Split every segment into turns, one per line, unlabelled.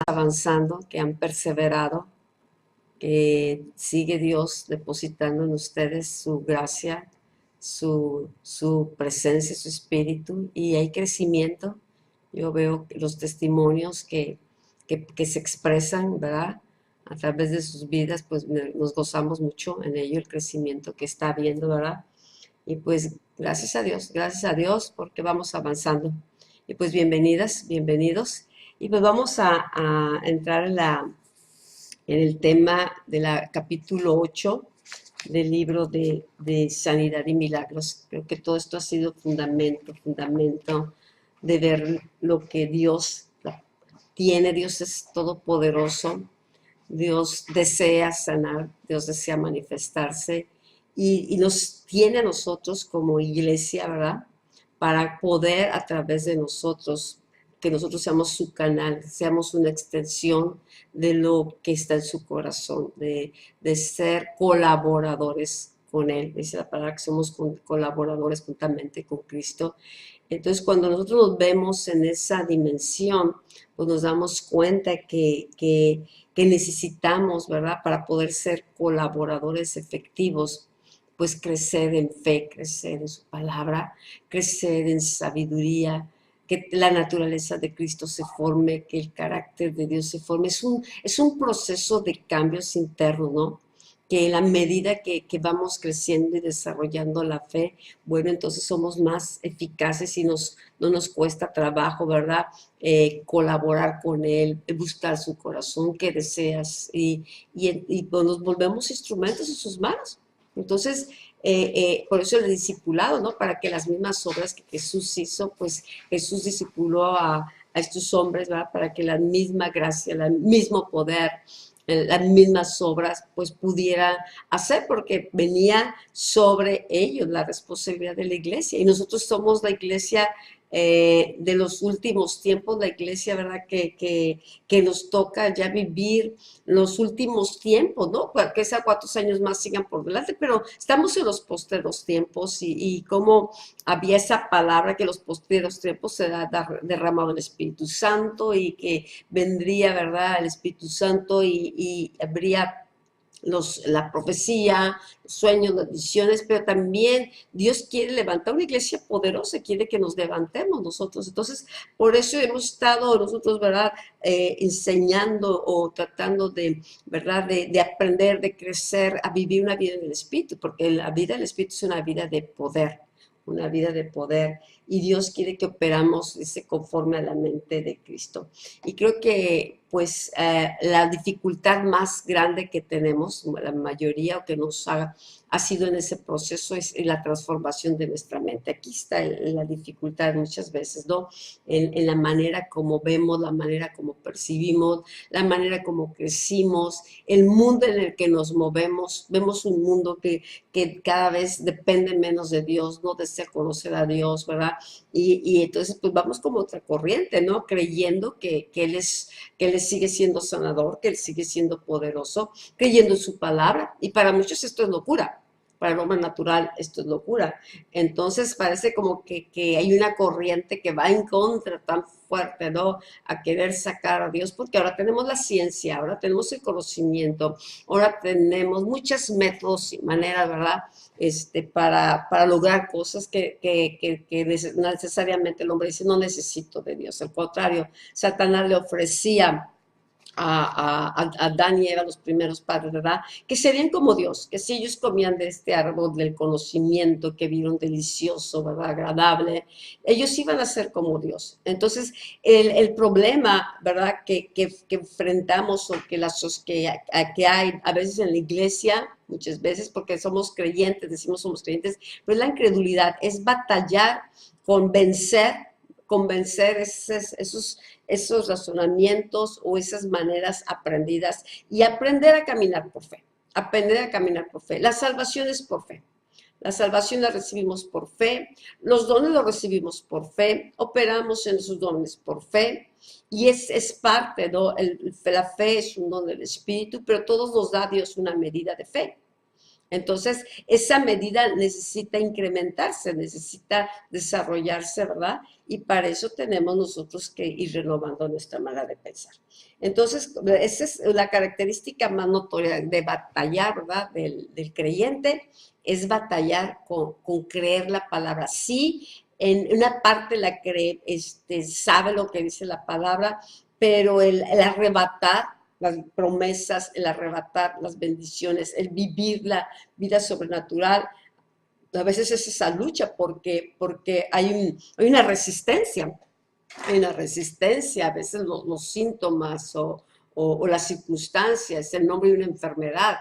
avanzando, que han perseverado, que sigue Dios depositando en ustedes su gracia, su presencia, su espíritu, y hay crecimiento. Yo veo los testimonios que se expresan, ¿verdad? A través de sus vidas, pues nos gozamos mucho en ello, el crecimiento que está habiendo, ¿verdad? Y pues gracias a Dios, porque vamos avanzando. Y pues bienvenidas, bienvenidos. Y pues vamos a entrar en el tema del capítulo 8 del libro de Sanidad y Milagros. Creo que todo esto ha sido fundamento de ver lo que Dios tiene. Dios es todopoderoso, Dios desea sanar, Dios desea manifestarse y nos tiene a nosotros como iglesia, ¿verdad? Para poder a través de nosotros, que nosotros seamos su canal, seamos una extensión de lo que está en su corazón, de ser colaboradores con Él. Dice la palabra que somos colaboradores juntamente con Cristo. Entonces, cuando nosotros nos vemos en esa dimensión, pues nos damos cuenta que necesitamos, ¿verdad? Para poder ser colaboradores efectivos, pues crecer en fe, crecer en su palabra, crecer en sabiduría, que la naturaleza de Cristo se forme, que el carácter de Dios se forme. Es un proceso de cambios internos, ¿no? Que en la medida que vamos creciendo y desarrollando la fe, bueno, entonces somos más eficaces y no nos cuesta trabajo, ¿verdad? Colaborar con Él, buscar su corazón que deseas y pues nos volvemos instrumentos en sus manos. Entonces, por eso el discipulado, ¿no? Para que las mismas obras que Jesús hizo, pues Jesús discipuló a estos hombres, ¿verdad? Para que la misma gracia, el mismo poder, las mismas obras, pues pudiera hacer, porque venía sobre ellos la responsabilidad de la iglesia. Y nosotros somos la iglesia de los últimos tiempos, la iglesia, ¿verdad? Que nos toca ya vivir los últimos tiempos, ¿no? Que sea cuántos años más sigan por delante, pero estamos en los postreros tiempos y como había esa palabra que los postreros tiempos se ha derramado el Espíritu Santo y que vendría, ¿verdad? El Espíritu Santo y habría la profecía, los sueños, las visiones, pero también Dios quiere levantar una iglesia poderosa, quiere que nos levantemos nosotros. Entonces, por eso hemos estado nosotros, ¿verdad? Enseñando o tratando de, ¿verdad? De aprender, de crecer, a vivir una vida en el Espíritu, porque la vida del Espíritu es una vida de poder, una vida de poder. Y Dios quiere que operamos, dice, conforme a la mente de Cristo. Y creo que, pues, la dificultad más grande que tenemos, la mayoría, o que nos ha sido en ese proceso, es la transformación de nuestra mente. Aquí está la dificultad muchas veces, ¿no? En la manera como vemos, la manera como percibimos, la manera como crecimos, el mundo en el que nos movemos. Vemos un mundo que cada vez depende menos de Dios, no desea conocer a Dios, ¿verdad? Y entonces pues vamos como otra corriente, ¿no? Creyendo que Él sigue siendo sanador, que Él sigue siendo poderoso, creyendo en su palabra. Y para muchos esto es locura. Para el hombre natural esto es locura. Entonces parece como que hay una corriente que va en contra tan fuerte, ¿no? A querer sacar a Dios, porque ahora tenemos la ciencia, ahora tenemos el conocimiento, ahora tenemos muchos métodos y maneras, ¿verdad? Para lograr cosas que necesariamente el hombre dice, no necesito de Dios. Al contrario, Satanás le ofrecía a Adán y Eva, los primeros padres, ¿verdad? Que serían como Dios, que si ellos comían de este árbol del conocimiento que vieron delicioso, ¿verdad? Agradable, ellos iban a ser como Dios. Entonces, el problema, ¿verdad? Que enfrentamos o que hay a veces en la iglesia, muchas veces, porque somos creyentes, decimos somos creyentes, pero es la incredulidad, es batallar, convencer esos razonamientos o esas maneras aprendidas y aprender a caminar por fe. Aprender a caminar por fe. La salvación es por fe. La salvación la recibimos por fe, los dones los recibimos por fe, operamos en esos dones por fe y es parte, ¿no? La fe es un don del Espíritu, pero todos nos da Dios una medida de fe. Entonces, esa medida necesita incrementarse, necesita desarrollarse, ¿verdad? Y para eso tenemos nosotros que ir renovando nuestra manera de pensar. Entonces, esa es la característica más notoria de batallar, ¿verdad? Del creyente, es batallar con creer la palabra. Sí, en una parte la cree, sabe lo que dice la palabra, pero el arrebatar las promesas, el arrebatar las bendiciones, el vivir la vida sobrenatural, a veces es esa lucha porque hay una resistencia, a veces los síntomas o las circunstancias, el nombre de una enfermedad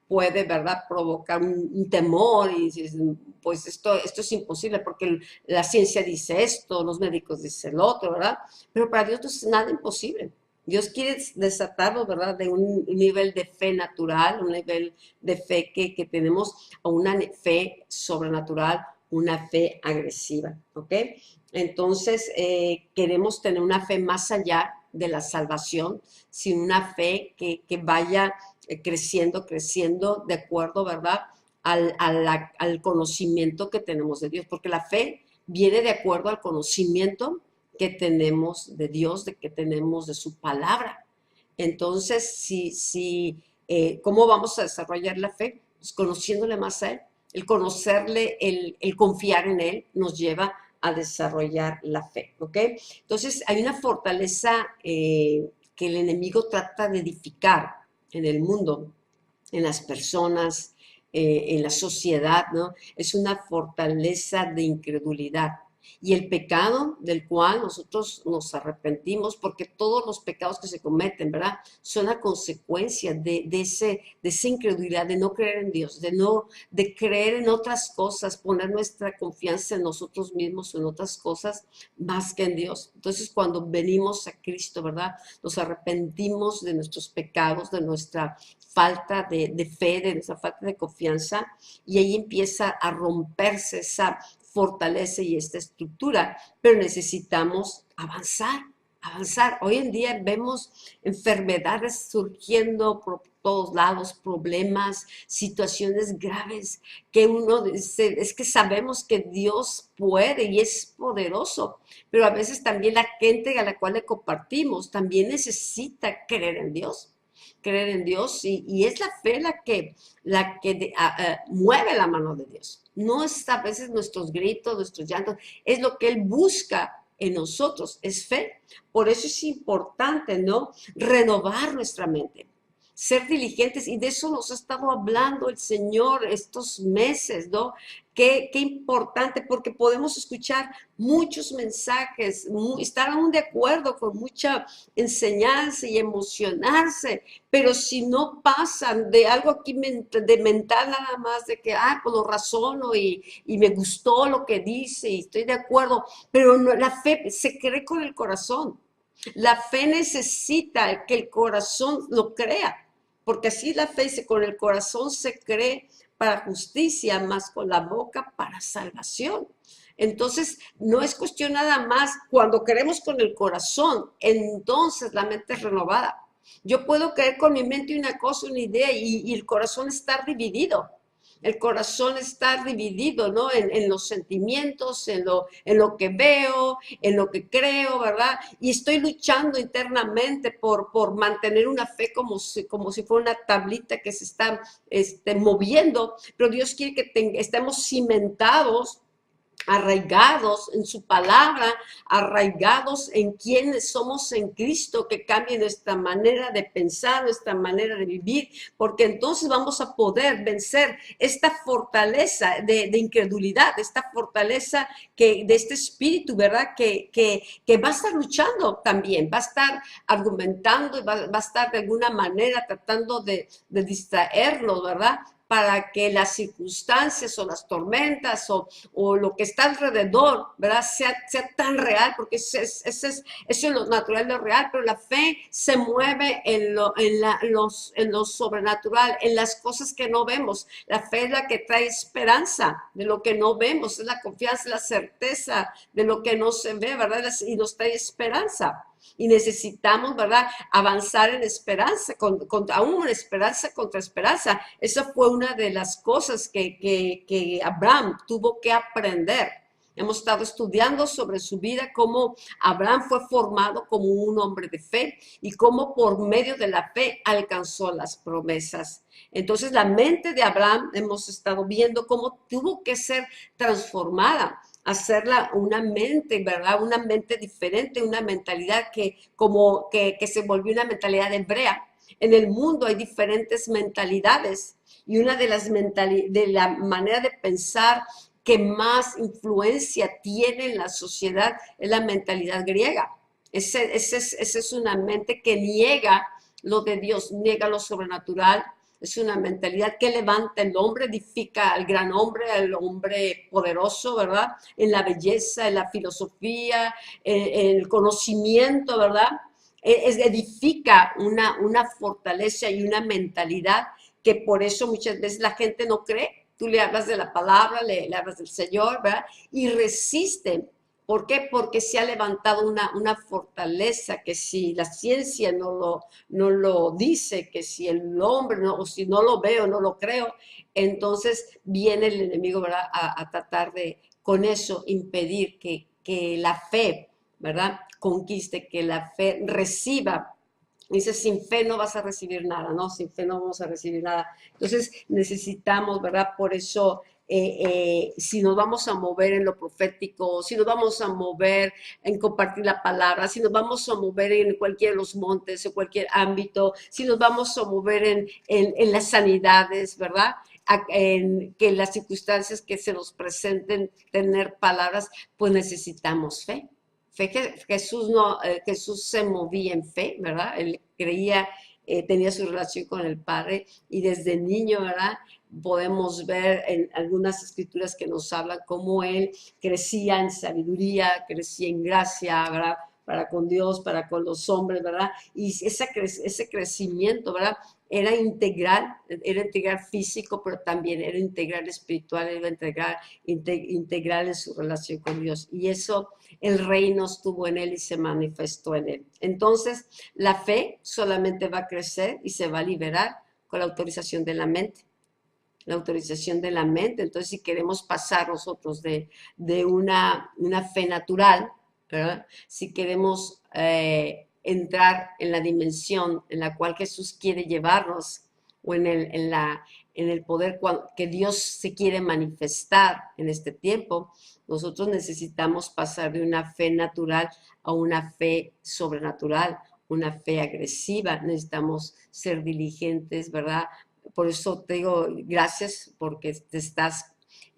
puede, ¿verdad?, provocar un temor y dices, pues esto es imposible porque la ciencia dice esto, los médicos dicen lo otro, ¿verdad? Pero para Dios no es nada imposible. Dios quiere desatarnos, ¿verdad?, de un nivel de fe natural, un nivel de fe que tenemos, a una fe sobrenatural, una fe agresiva, ¿ok? Entonces, queremos tener una fe más allá de la salvación, sino una fe que vaya creciendo, creciendo de acuerdo, ¿verdad?, al conocimiento que tenemos de Dios, porque la fe viene de acuerdo al conocimiento que tenemos de Dios, de que tenemos de su palabra. Entonces, ¿cómo vamos a desarrollar la fe? Pues conociéndole más a Él. El conocerle, el confiar en Él nos lleva a desarrollar la fe, ¿ok? Entonces, hay una fortaleza que el enemigo trata de edificar en el mundo, en las personas, en la sociedad, ¿no? Es una fortaleza de incredulidad. Y el pecado del cual nosotros nos arrepentimos, porque todos los pecados que se cometen, ¿verdad?, son a consecuencia de esa incredulidad, de no creer en Dios, de creer en otras cosas, poner nuestra confianza en nosotros mismos o en otras cosas más que en Dios. Entonces, cuando venimos a Cristo, ¿verdad?, nos arrepentimos de nuestros pecados, de nuestra falta de fe, de nuestra falta de confianza, y ahí empieza a romperse esa fortaleza y esta estructura, pero necesitamos avanzar, avanzar. Hoy en día vemos enfermedades surgiendo por todos lados, problemas, situaciones graves, que uno dice, es que sabemos que Dios puede y es poderoso, pero a veces también la gente a la cual le compartimos también necesita creer en Dios, creer en Dios, y es la fe la que mueve la mano de Dios. No es a veces nuestros gritos, nuestros llantos, es lo que Él busca en nosotros, es fe. Por eso es importante, ¿no?, renovar nuestra mente, ser diligentes, y de eso nos ha estado hablando el Señor estos meses, ¿no? Qué importante, porque podemos escuchar muchos mensajes, estar aún de acuerdo con mucha enseñanza y emocionarse, pero si no pasan de algo aquí de mental nada más, de que, pues lo razono y me gustó lo que dice y estoy de acuerdo, pero no, la fe se cree con el corazón. La fe necesita que el corazón lo crea, porque así la fe dice, con el corazón se cree para justicia, más con la boca para salvación. Entonces, no es cuestión nada más, cuando creemos con el corazón, entonces la mente es renovada. Yo puedo creer con mi mente una cosa, una idea, y el corazón está dividido. El corazón está dividido, ¿no? En los sentimientos, en lo que veo, en lo que creo, ¿verdad? Y estoy luchando internamente por mantener una fe como si fuera una tablita que se está moviendo, pero Dios quiere que estemos cimentados, arraigados en su palabra, arraigados en quienes somos en Cristo, que cambie nuestra manera de pensar, nuestra manera de vivir, porque entonces vamos a poder vencer esta fortaleza de incredulidad, esta fortaleza de este espíritu, ¿verdad?, que va a estar luchando también, va a estar argumentando, va a estar de alguna manera tratando de distraerlo, ¿verdad?, para que las circunstancias o las tormentas o lo que está alrededor, ¿verdad?, sea tan real, porque eso es lo natural, lo real, pero la fe se mueve en lo sobrenatural, en las cosas que no vemos. La fe es la que trae esperanza de lo que no vemos, es la confianza, la certeza de lo que no se ve, ¿verdad?, y nos trae esperanza. Y necesitamos, ¿verdad?, avanzar en esperanza, aún en esperanza contra esperanza. Esa fue una de las cosas que Abraham tuvo que aprender. Hemos estado estudiando sobre su vida, cómo Abraham fue formado como un hombre de fe y cómo por medio de la fe alcanzó las promesas. Entonces la mente de Abraham hemos estado viendo cómo tuvo que ser transformada, hacerla una mente, ¿verdad? Una mente diferente, una mentalidad que se volvió una mentalidad hebrea. En el mundo hay diferentes mentalidades y una de de la manera de pensar que más influencia tiene en la sociedad es la mentalidad griega. Esa es una mente que niega lo de Dios, niega lo sobrenatural. Es una mentalidad que levanta el hombre, edifica al gran hombre, al hombre poderoso, ¿verdad? En la belleza, en la filosofía, en el conocimiento, ¿verdad? Edifica una fortaleza y una mentalidad que por eso muchas veces la gente no cree. Tú le hablas de la palabra, le hablas del Señor, ¿verdad? Y resisten. ¿Por qué? Porque se ha levantado una fortaleza que si la ciencia no lo dice, que si el hombre, no, o si no lo veo, no lo creo, entonces viene el enemigo, ¿verdad? A tratar de, con eso, impedir que la fe, ¿verdad? Conquiste, que la fe reciba. Dice, sin fe no vas a recibir nada, ¿no? Sin fe no vamos a recibir nada. Entonces necesitamos, ¿verdad? Por eso, si nos vamos a mover en lo profético, si nos vamos a mover en compartir la palabra, si nos vamos a mover en cualquier de los montes, en cualquier ámbito, si nos vamos a mover en las sanidades, ¿verdad? En que las circunstancias que se nos presenten, tener palabras, pues necesitamos fe. Fe que Jesús, no, Jesús se movía en fe, ¿verdad? Él creía, tenía su relación con el Padre y desde niño, ¿verdad? Podemos ver en algunas escrituras que nos hablan cómo él crecía en sabiduría, crecía en gracia, ¿verdad? Para con Dios, para con los hombres, ¿verdad? Y ese crecimiento, ¿verdad? Era integral físico, pero también era integral espiritual, era integral en su relación con Dios. Y eso, el reino estuvo en él y se manifestó en él. Entonces, la fe solamente va a crecer y se va a liberar con la autorización de la mente. La autorización de la mente. Entonces, si queremos pasar nosotros de una fe natural, ¿verdad? Si queremos entrar en la dimensión en la cual Jesús quiere llevarnos o en el poder que Dios se quiere manifestar en este tiempo, nosotros necesitamos pasar de una fe natural a una fe sobrenatural, una fe agresiva. Necesitamos ser diligentes, ¿verdad? Por eso te digo gracias porque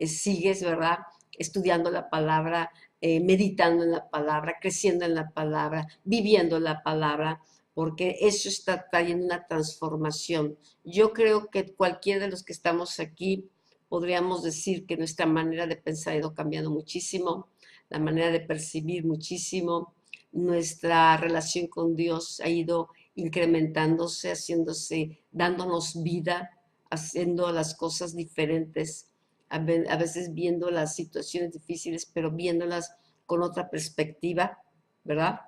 sigues, ¿verdad? Estudiando la palabra, meditando en la palabra, creciendo en la palabra, viviendo la palabra, porque eso está trayendo una transformación. Yo creo que cualquiera de los que estamos aquí podríamos decir que nuestra manera de pensar ha ido cambiando muchísimo, la manera de percibir muchísimo, nuestra relación con Dios ha ido incrementándose, dándonos vida, haciendo las cosas diferentes, a veces viendo las situaciones difíciles, pero viéndolas con otra perspectiva, ¿verdad?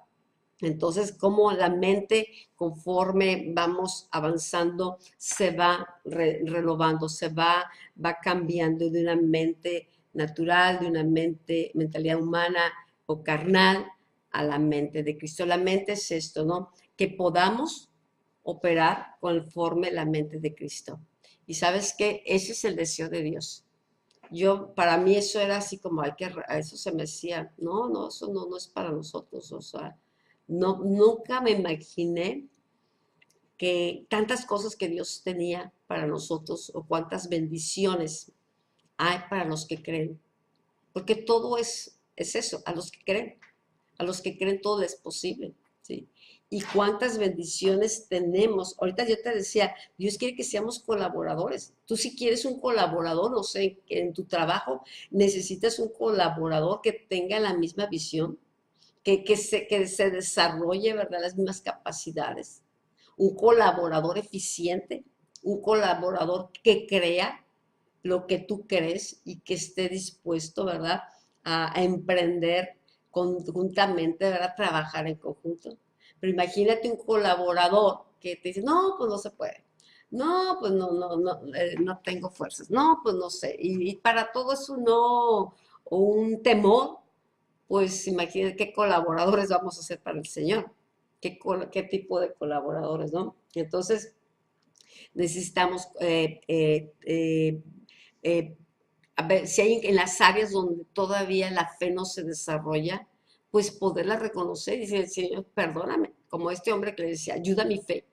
Entonces, como la mente, conforme vamos avanzando, se va renovando, va cambiando de una mente natural, de una mentalidad humana o carnal, a la mente de Cristo. La mente es esto, ¿no? Que podamos operar conforme la mente de Cristo. Y sabes qué, ese es el deseo de Dios. Para mí eso era así como, eso se me decía, no, eso no es para nosotros, o sea, no, nunca me imaginé que tantas cosas que Dios tenía para nosotros o cuántas bendiciones hay para los que creen, porque todo es eso, a los que creen todo es posible, ¿sí? Y cuántas bendiciones tenemos. Ahorita yo te decía, Dios quiere que seamos colaboradores. Tú si quieres un colaborador, no sé, en tu trabajo necesitas un colaborador que tenga la misma visión, que se desarrolle, ¿verdad?, las mismas capacidades. Un colaborador eficiente, un colaborador que crea lo que tú crees y que esté dispuesto, ¿verdad?, a emprender conjuntamente, ¿verdad?, trabajar en conjunto. Pero imagínate un colaborador que te dice, no, pues no se puede. No, pues no tengo fuerzas. No, pues no sé. Y para todo eso no, o un temor, pues imagínate qué colaboradores vamos a hacer para el Señor. Qué tipo de colaboradores, ¿no? Entonces, necesitamos eh, a ver, si hay en las áreas donde todavía la fe no se desarrolla, pues poderla reconocer y decir, Señor, perdóname, como este hombre que le decía, ayuda mi fe,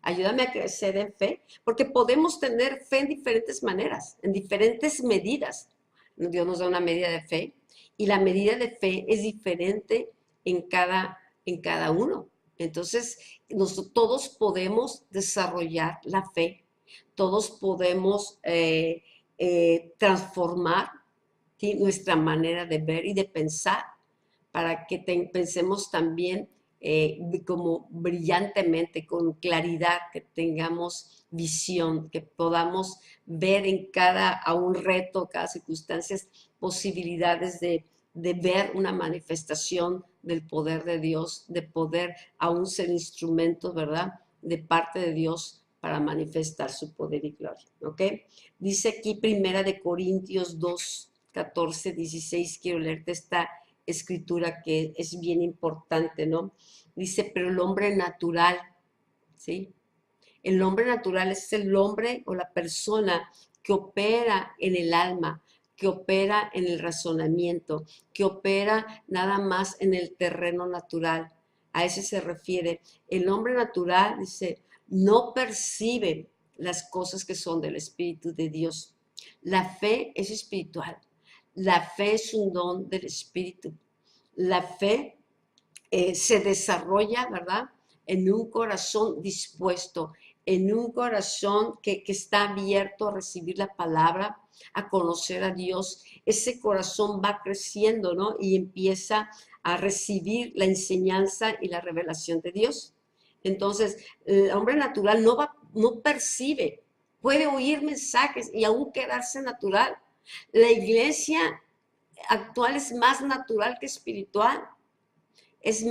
ayúdame a crecer en fe, porque podemos tener fe en diferentes maneras, en diferentes medidas. Dios nos da una medida de fe y la medida de fe es diferente en cada uno. Entonces, todos podemos desarrollar la fe, todos podemos transformar, ¿sí?, nuestra manera de ver y de pensar para que pensemos también como brillantemente, con claridad, que tengamos visión, que podamos ver en a un reto, cada circunstancia, posibilidades de ver una manifestación del poder de Dios, de poder aún ser instrumentos, ¿verdad?, de parte de Dios para manifestar su poder y gloria, ¿ok? Dice aquí Primera de Corintios 2, 14, 16, quiero leerte esta escritura que es bien importante, ¿no? Dice, pero el hombre natural, ¿sí? El hombre natural es el hombre o la persona que opera en el alma, que opera en el razonamiento, que opera nada más en el terreno natural. A ese se refiere. El hombre natural, dice, no percibe las cosas que son del Espíritu de Dios. La fe es espiritual. La fe es un don del Espíritu. La fe se desarrolla, ¿verdad?, en un corazón dispuesto, en un corazón que está abierto a recibir la palabra, a conocer a Dios. Ese corazón va creciendo, ¿no? Y empieza a recibir la enseñanza y la revelación de Dios. Entonces, el hombre natural no percibe, puede oír mensajes y aún quedarse natural. La iglesia actual es más natural que espiritual. Es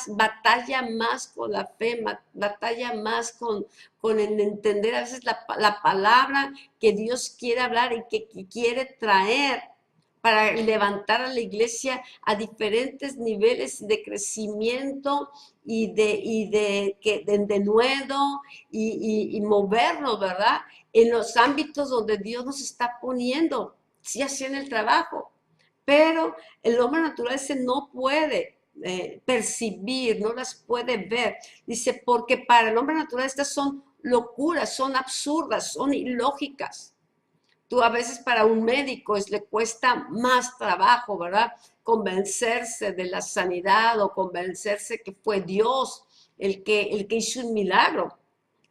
batalla más con la fe, batalla más con el entender a veces la palabra que Dios quiere hablar y que quiere traer para levantar a la iglesia a diferentes niveles de crecimiento y de nuevo y movernos, ¿verdad? En los ámbitos donde Dios nos está poniendo, sí, así en el trabajo. Pero el hombre natural ese no puede percibir, no las puede ver. Dice, porque para el hombre natural estas son locuras, son absurdas, son ilógicas. Tú a veces para un médico le cuesta más trabajo, ¿verdad?, convencerse de la sanidad o convencerse que fue Dios el que hizo un milagro.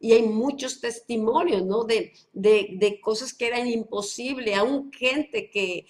Y hay muchos testimonios, ¿no?, de cosas que eran imposibles, aún gente que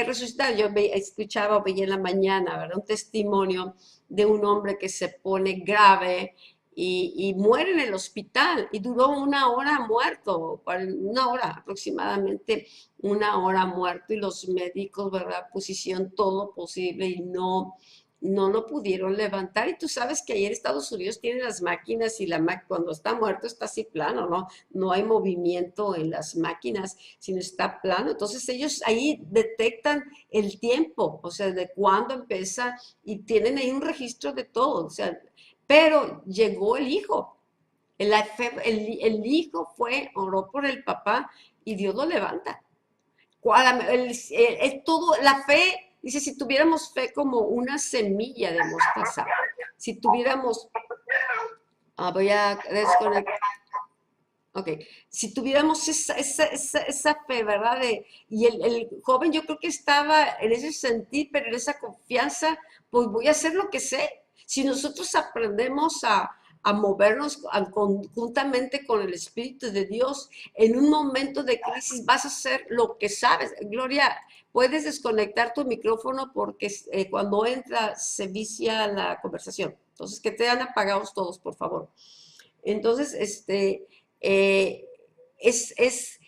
resucitaba. Yo escuchaba o veía en la mañana, ¿verdad?, un testimonio de un hombre que se pone grave y muere en el hospital y duró 1 hora muerto, 1 hora aproximadamente, 1 hora muerto y los médicos, ¿verdad?, pues hicieron todo posible y no lo pudieron levantar. Y tú sabes que ahí en Estados Unidos tienen las máquinas y cuando está muerto está así plano, ¿no? No hay movimiento en las máquinas, sino está plano. Entonces ellos ahí detectan el tiempo, o sea, de cuándo empieza y tienen ahí un registro de todo, o sea, pero llegó el hijo. El hijo oró por el papá y Dios lo levanta. Todo, la fe, dice, si tuviéramos fe como una semilla de mostaza, si tuviéramos, voy a desconectar, ok, si tuviéramos esa fe, ¿verdad? Y el joven yo creo que estaba en ese sentir, pero en esa confianza, pues voy a hacer lo que sé. Si nosotros aprendemos a movernos conjuntamente con el Espíritu de Dios, en un momento de crisis vas a hacer lo que sabes. Gloria, puedes desconectar tu micrófono porque cuando entra se vicia la conversación. Entonces, que te han apagados todos, por favor. Entonces, eh,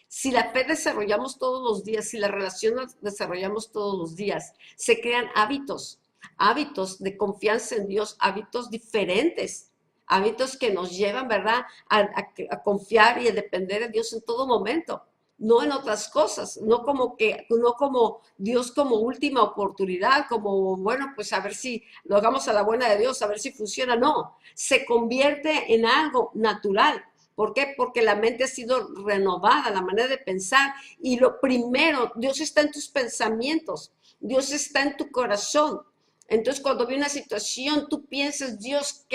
si la fe desarrollamos todos los días, si la relación la desarrollamos todos los días, se crean hábitos. hábitos de confianza en Dios, hábitos diferentes, hábitos que nos llevan, ¿verdad?, a confiar y a depender de Dios en todo momento, no en otras cosas, no como Dios como última oportunidad, como, bueno, pues a ver si lo hagamos a la buena de Dios, a ver si funciona. No, se convierte en algo natural. ¿Por qué? Porque la mente ha sido renovada, la manera de pensar. Y lo primero, Dios está en tus pensamientos, Dios está en tu corazón. Entonces, cuando viene una situación, tú piensas, Dios,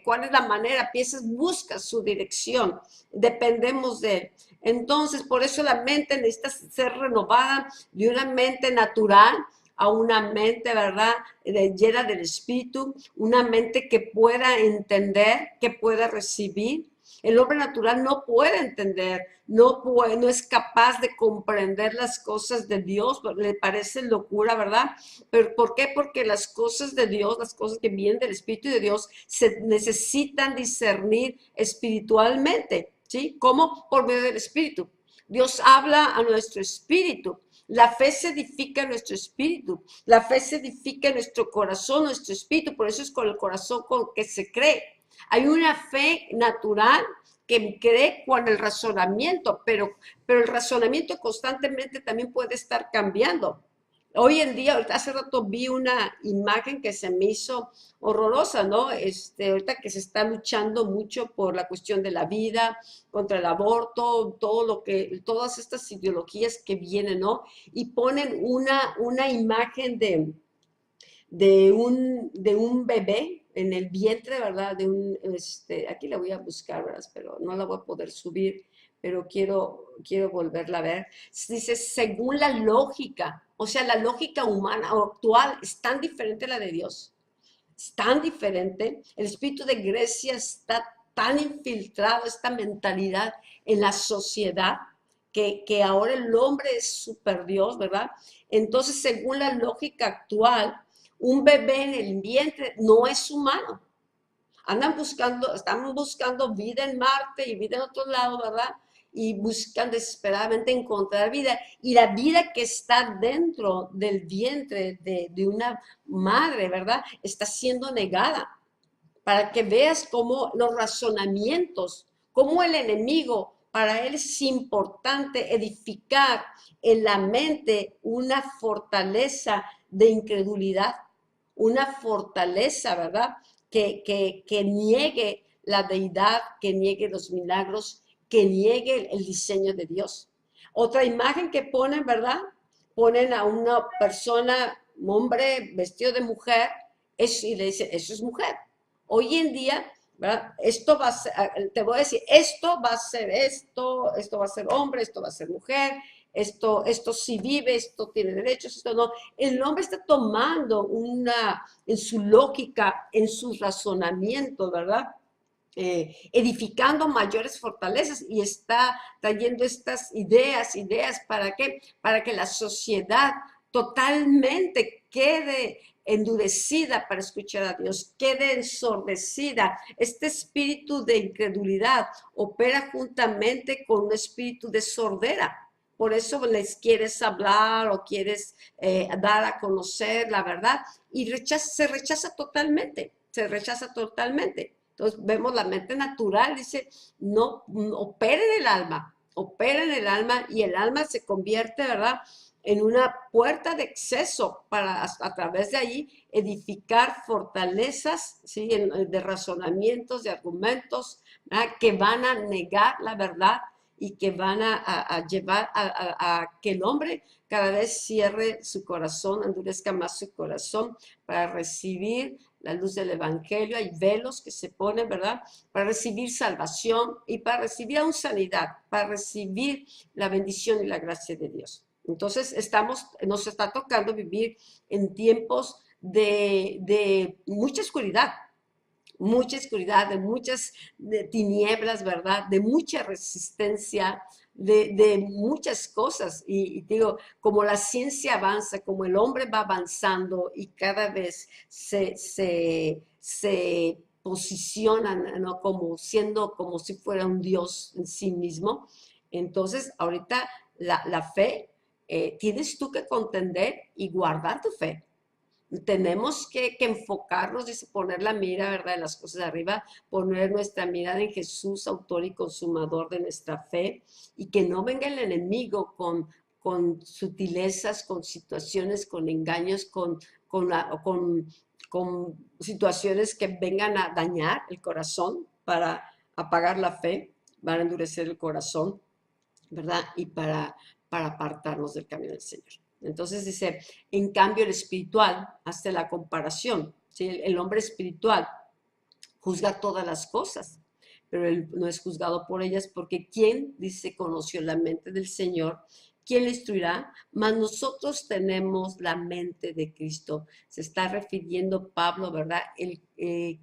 ¿cuál es la manera? Piensas, buscas su dirección. Dependemos de Él. Entonces, por eso la mente necesita ser renovada de una mente natural a una mente, ¿verdad?, llena del Espíritu, una mente que pueda entender, que pueda recibir. El hombre natural no puede entender, no es capaz de comprender las cosas de Dios, le parece locura, ¿verdad? ¿Pero por qué? Porque las cosas de Dios, las cosas que vienen del Espíritu de Dios, se necesitan discernir espiritualmente, ¿sí? ¿Cómo? Por medio del Espíritu. Dios habla a nuestro espíritu. La fe se edifica en nuestro espíritu. La fe se edifica en nuestro corazón, nuestro espíritu. Por eso es con el corazón con que se cree. Hay una fe natural que cree con el razonamiento, pero el razonamiento constantemente también puede estar cambiando. Hoy en día, hace rato vi una imagen que se me hizo horrorosa, ¿no? Ahorita que se está luchando mucho por la cuestión de la vida, contra el aborto, todas estas ideologías que vienen, ¿no? Y ponen una imagen de un bebé en el vientre, ¿verdad? Aquí la voy a buscar, ¿verdad? Pero no la voy a poder subir, pero quiero volverla a ver. Dice, según la lógica, o sea, la lógica humana o actual es tan diferente a la de Dios, es tan diferente. El espíritu de Grecia está tan infiltrado, esta mentalidad en la sociedad, que ahora el hombre es super Dios, ¿verdad? Entonces, según la lógica actual, un bebé en el vientre no es humano. Están buscando vida en Marte y vida en otro lado, ¿verdad? Y buscan desesperadamente encontrar vida. Y la vida que está dentro del vientre de una madre, ¿verdad?, está siendo negada. Para que veas cómo los razonamientos, cómo el enemigo, para él es importante edificar en la mente una fortaleza de incredulidad, una fortaleza, ¿verdad?, que niegue la deidad, que niegue los milagros, que niegue el diseño de Dios. Otra imagen que ponen, ¿verdad? Ponen a una persona, un hombre vestido de mujer, y le dicen, eso es mujer. Hoy en día, ¿verdad?, esto va a ser, te voy a decir, esto va a ser esto va a ser hombre, esto va a ser mujer, esto sí vive, esto tiene derechos, esto no. El hombre está tomando en su lógica, en sus razonamientos, ¿verdad?, edificando mayores fortalezas y está trayendo estas ideas, ¿para qué? Para que la sociedad totalmente quede endurecida para escuchar a Dios, quede ensordecida. Este espíritu de incredulidad opera juntamente con un espíritu de sordera. Por eso les quieres hablar o quieres dar a conocer la verdad y se rechaza totalmente, se rechaza totalmente. Entonces vemos la mente natural, dice, no, opera en el alma y el alma se convierte, ¿verdad?, en una puerta de acceso para a través de ahí edificar fortalezas, ¿sí?, de razonamientos, de argumentos, ¿verdad?, que van a negar la verdad y que van a llevar a que el hombre cada vez cierre su corazón, endurezca más su corazón para recibir la luz del Evangelio. Hay velos que se ponen, ¿verdad?, para recibir salvación y para recibir aún sanidad, para recibir la bendición y la gracia de Dios. Entonces, nos está tocando vivir en tiempos de mucha oscuridad, de muchas tinieblas, ¿verdad?, de mucha resistencia, de muchas cosas. Y digo, como la ciencia avanza, como el hombre va avanzando y cada vez se posicionan, ¿no?, como siendo como si fuera un Dios en sí mismo. Entonces, ahorita la fe, tienes tú que contender y guardar tu fe. tenemos que enfocarnos, dice, poner la mira, ¿verdad?, en las cosas de arriba, poner nuestra mirada en Jesús, autor y consumador de nuestra fe, y que no venga el enemigo con sutilezas, con situaciones, con engaños, con situaciones que vengan a dañar el corazón para apagar la fe, para endurecer el corazón, ¿verdad? Y para apartarnos del camino del Señor. Entonces dice, en cambio el espiritual hace la comparación, ¿sí? El hombre espiritual juzga todas las cosas, pero él no es juzgado por ellas porque ¿quién, dice, conoció la mente del Señor? ¿Quién le instruirá? Mas nosotros tenemos la mente de Cristo. Se está refiriendo Pablo, ¿verdad?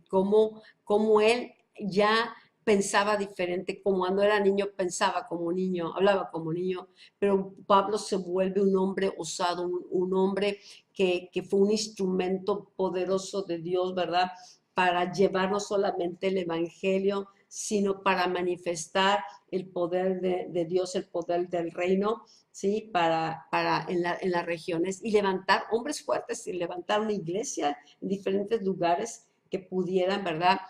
Cómo él ya pensaba diferente, como cuando era niño pensaba como niño, hablaba como niño, pero Pablo se vuelve un hombre osado, un hombre que fue un instrumento poderoso de Dios, ¿verdad? Para llevar no solamente el Evangelio, sino para manifestar el poder de Dios, el poder del reino, ¿sí? En las regiones y levantar hombres fuertes y levantar una iglesia en diferentes lugares que pudieran, ¿verdad?,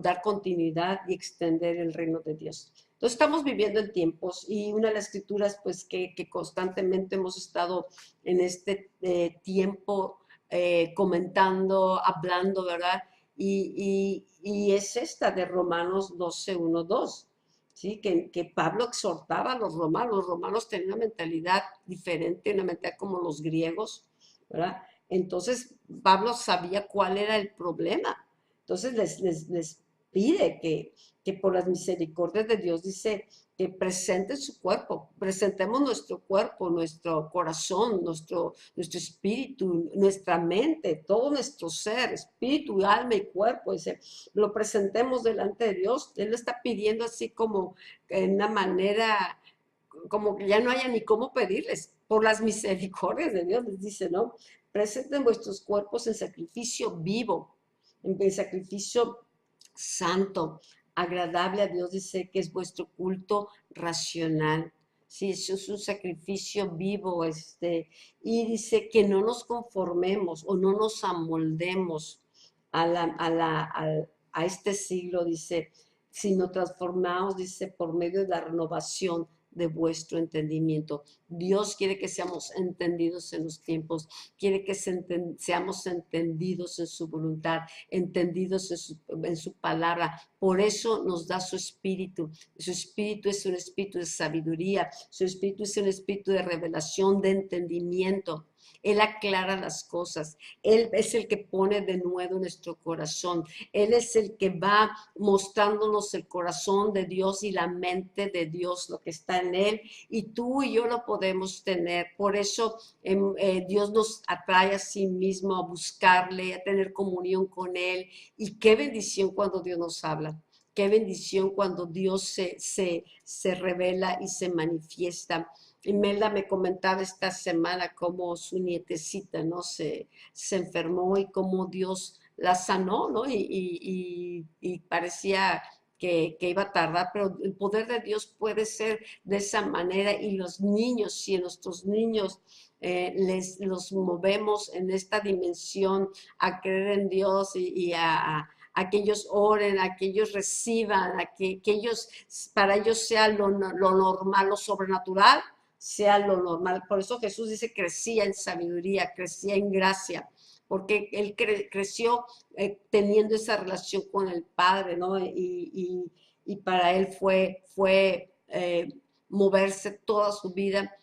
dar continuidad y extender el reino de Dios. Entonces estamos viviendo en tiempos y una de las escrituras pues que constantemente hemos estado en este tiempo comentando, hablando, ¿verdad? Y es esta de Romanos 12, 1, 2, ¿sí? Que Pablo exhortaba a los romanos tenían una mentalidad diferente, una mentalidad como los griegos, ¿verdad? Entonces Pablo sabía cuál era el problema, entonces les pide que por las misericordias de Dios, dice, que presenten su cuerpo, presentemos nuestro cuerpo, nuestro corazón, nuestro espíritu, nuestra mente, todo nuestro ser, espíritu, alma y cuerpo, dice, lo presentemos delante de Dios. Él lo está pidiendo así como en una manera, como que ya no haya ni cómo pedirles, por las misericordias de Dios, les dice, ¿no? Presenten vuestros cuerpos en sacrificio vivo, en sacrificio santo, agradable a Dios, dice que es vuestro culto racional. Sí, eso es un sacrificio vivo, y dice que no nos conformemos o no nos amoldemos a este siglo, dice, sino transformados, dice, por medio de la renovación de vuestro entendimiento. Dios quiere que seamos entendidos en los tiempos, quiere que seamos entendidos en su voluntad, entendidos en su palabra. Por eso nos da su espíritu. Su espíritu es un espíritu de sabiduría, su espíritu es un espíritu de revelación, de entendimiento. Él aclara las cosas. Él es el que pone de nuevo nuestro corazón. Él es el que va mostrándonos el corazón de Dios y la mente de Dios, lo que está en Él. Y tú y yo lo podemos tener. Por eso Dios nos atrae a sí mismo, a buscarle, a tener comunión con Él. Y qué bendición cuando Dios nos habla. Qué bendición cuando Dios se revela y se manifiesta. Imelda me comentaba esta semana cómo su nietecita, ¿no? Se enfermó y cómo Dios la sanó, ¿no? Y parecía que iba a tardar, pero el poder de Dios puede ser de esa manera y los niños, si nuestros niños los movemos en esta dimensión a creer en Dios y a que ellos oren, a que ellos reciban, que ellos, para ellos sea lo normal, lo sobrenatural, sea lo normal. Por eso Jesús dice, crecía en sabiduría, crecía en gracia, porque él creció teniendo esa relación con el Padre, ¿no? Y para él fue moverse toda su vida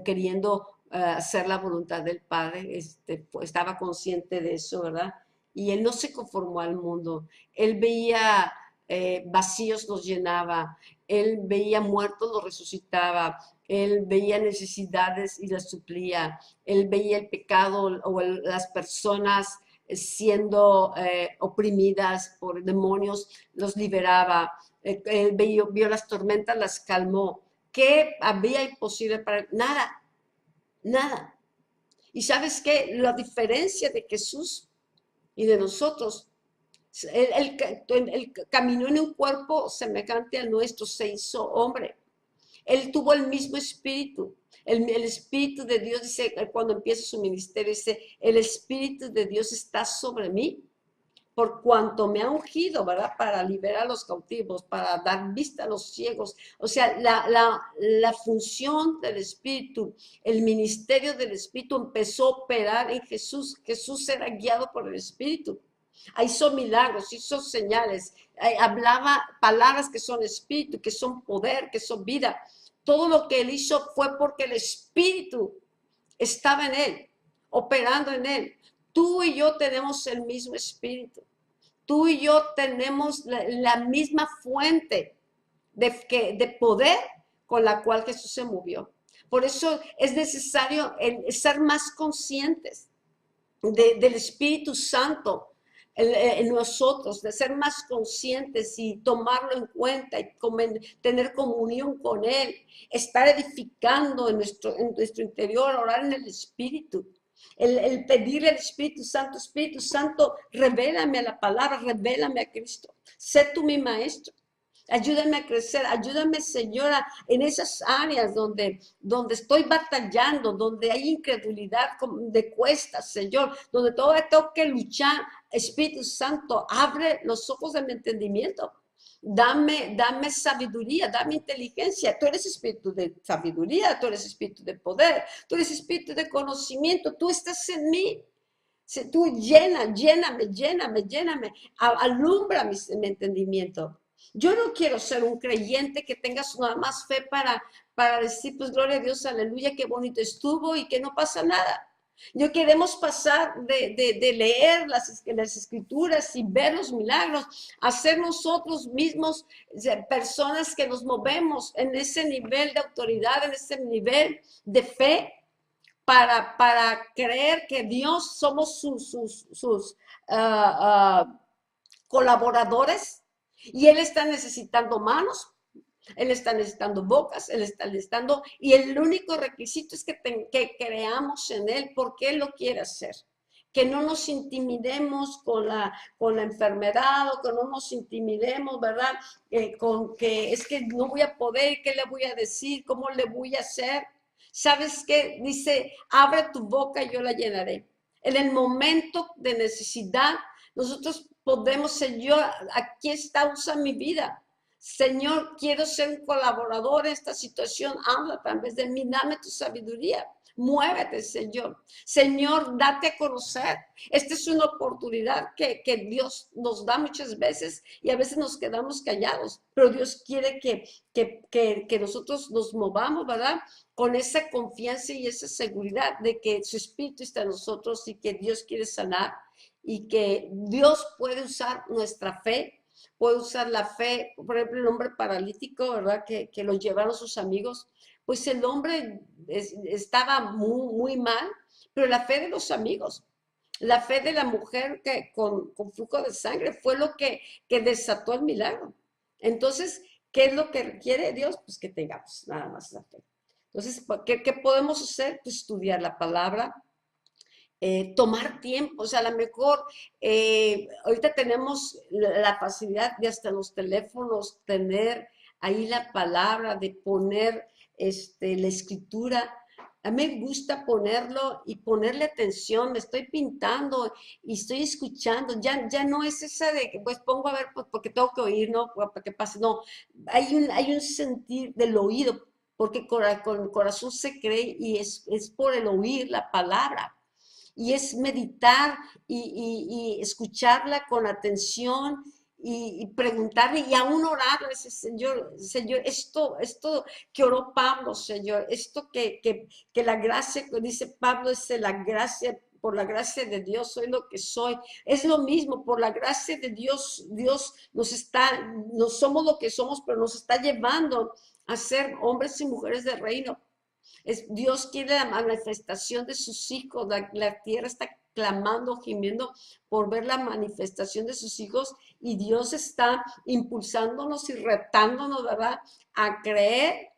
queriendo hacer la voluntad del Padre, estaba consciente de eso, ¿verdad? Y él no se conformó al mundo, él veía vacíos, los llenaba, él veía muertos, los resucitaba, él veía necesidades y las suplía, él veía el pecado o las personas siendo oprimidas por demonios, los liberaba, él vio las tormentas, las calmó. ¿Qué había imposible para él? Nada, nada. ¿Y sabes qué? La diferencia de Jesús y de nosotros, él caminó en un cuerpo semejante al nuestro, se hizo hombre. Él tuvo el mismo espíritu. El Espíritu de Dios, dice, cuando empieza su ministerio, dice, el Espíritu de Dios está sobre mí, por cuanto me ha ungido, ¿verdad? Para liberar a los cautivos, para dar vista a los ciegos. O sea, la función del Espíritu, el ministerio del Espíritu empezó a operar en Jesús. Jesús era guiado por el Espíritu. Hizo milagros, hizo señales, hablaba palabras que son espíritu, que son poder, que son vida. Todo lo que él hizo fue porque el Espíritu estaba en él, operando en él. Tú y yo tenemos el mismo espíritu. Tú y yo tenemos la misma fuente de poder con la cual Jesús se movió. Por eso es necesario ser más conscientes del Espíritu Santo en nosotros, de ser más conscientes y tomarlo en cuenta y tener comunión con Él, estar edificando en nuestro interior, orar en el Espíritu. El pedirle al Espíritu Santo, revélame la palabra, revélame a Cristo. Sé tú mi maestro. Ayúdame a crecer, ayúdame, Señora, en esas áreas donde estoy batallando, donde hay incredulidad de cuestas, Señor, donde todavía tengo que luchar. Espíritu Santo, abre los ojos de mi entendimiento. Dame sabiduría, dame inteligencia. Tú eres espíritu de sabiduría, tú eres espíritu de poder, tú eres espíritu de conocimiento, tú estás en mí. Si tú lléname, alumbra mi entendimiento. Yo no quiero ser un creyente que tenga nada más fe para decir, pues gloria a Dios, aleluya, qué bonito estuvo y que no pasa nada. Yo queremos pasar de leer las escrituras y ver los milagros, a ser nosotros mismos personas que nos movemos en ese nivel de autoridad, en ese nivel de fe, para creer que Dios somos sus colaboradores y Él está necesitando manos, Él está necesitando bocas, Él está necesitando, y el único requisito es que creamos en Él porque Él lo quiere hacer. Que no nos intimidemos con la enfermedad, o que no nos intimidemos, ¿verdad? Con que es que no voy a poder, ¿qué le voy a decir? ¿Cómo le voy a hacer? ¿Sabes qué? Dice, abre tu boca y yo la llenaré. En el momento de necesidad, nosotros podemos, Señor, aquí está, usa mi vida. Señor, quiero ser un colaborador en esta situación. Habla a través de mí, dame tu sabiduría. Muévete, Señor. Señor, date a conocer. Esta es una oportunidad que Dios nos da muchas veces y a veces nos quedamos callados, pero Dios quiere que nosotros nos movamos, ¿verdad? Con esa confianza y esa seguridad de que su Espíritu está en nosotros y que Dios quiere sanar y que Dios puede usar nuestra fe, puede usar la fe. Por ejemplo, el hombre paralítico, ¿verdad? Que lo llevaron sus amigos, pues el hombre estaba muy, muy mal, pero la fe de los amigos, la fe de la mujer con flujo de sangre fue lo que desató el milagro. Entonces, ¿qué es lo que requiere Dios? Pues que tengamos nada más la fe. Entonces, ¿qué podemos hacer? Pues estudiar la palabra, tomar tiempo, o sea, a lo mejor ahorita tenemos la facilidad de hasta los teléfonos tener ahí la palabra, de poner la escritura. A mí me gusta ponerlo y ponerle atención, me estoy pintando y estoy escuchando, ya no es esa de que pues pongo a ver pues, porque tengo que oír, ¿no? Para que pase, no, hay un sentir del oído, porque con el corazón se cree y es por el oír la palabra. Y es meditar y escucharla con atención y preguntarle y aún orarle, Señor, esto que oró Pablo, Señor, esto que la gracia, que dice Pablo, es la gracia, por la gracia de Dios soy lo que soy. Es lo mismo, por la gracia de Dios, Dios no somos lo que somos, pero nos está llevando a ser hombres y mujeres de reino. Dios quiere la manifestación de sus hijos, la tierra está clamando, gimiendo por ver la manifestación de sus hijos y Dios está impulsándonos y retándonos, ¿verdad? A creer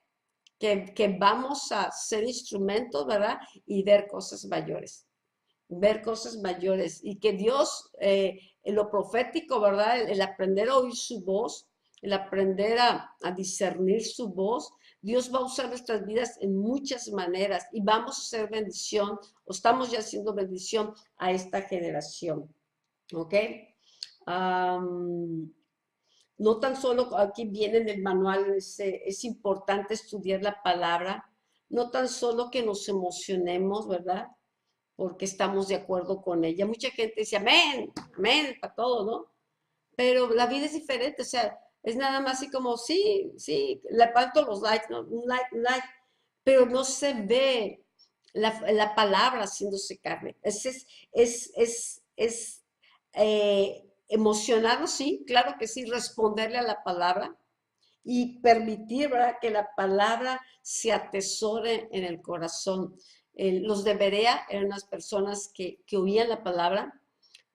que vamos a ser instrumentos, ¿verdad? Y ver cosas mayores y que Dios, en lo profético, ¿verdad? El aprender a oír su voz, el aprender a discernir su voz. Dios va a usar nuestras vidas en muchas maneras y vamos a ser bendición o estamos ya haciendo bendición a esta generación. ¿Ok? Am, no tan solo aquí viene en el manual, es importante estudiar la palabra, no tan solo que nos emocionemos, ¿verdad? Porque estamos de acuerdo con ella. Mucha gente dice amén, amén, para todo, ¿no? Pero la vida es diferente, o sea, es nada más así como, sí, sí, le falto los likes, ¿no? Un like, pero no se ve la palabra haciéndose carne. Emocionarnos, sí, claro que sí, responderle a la palabra y permitir, ¿verdad?, que la palabra se atesore en el corazón. Los de Berea eran unas personas que oían la palabra,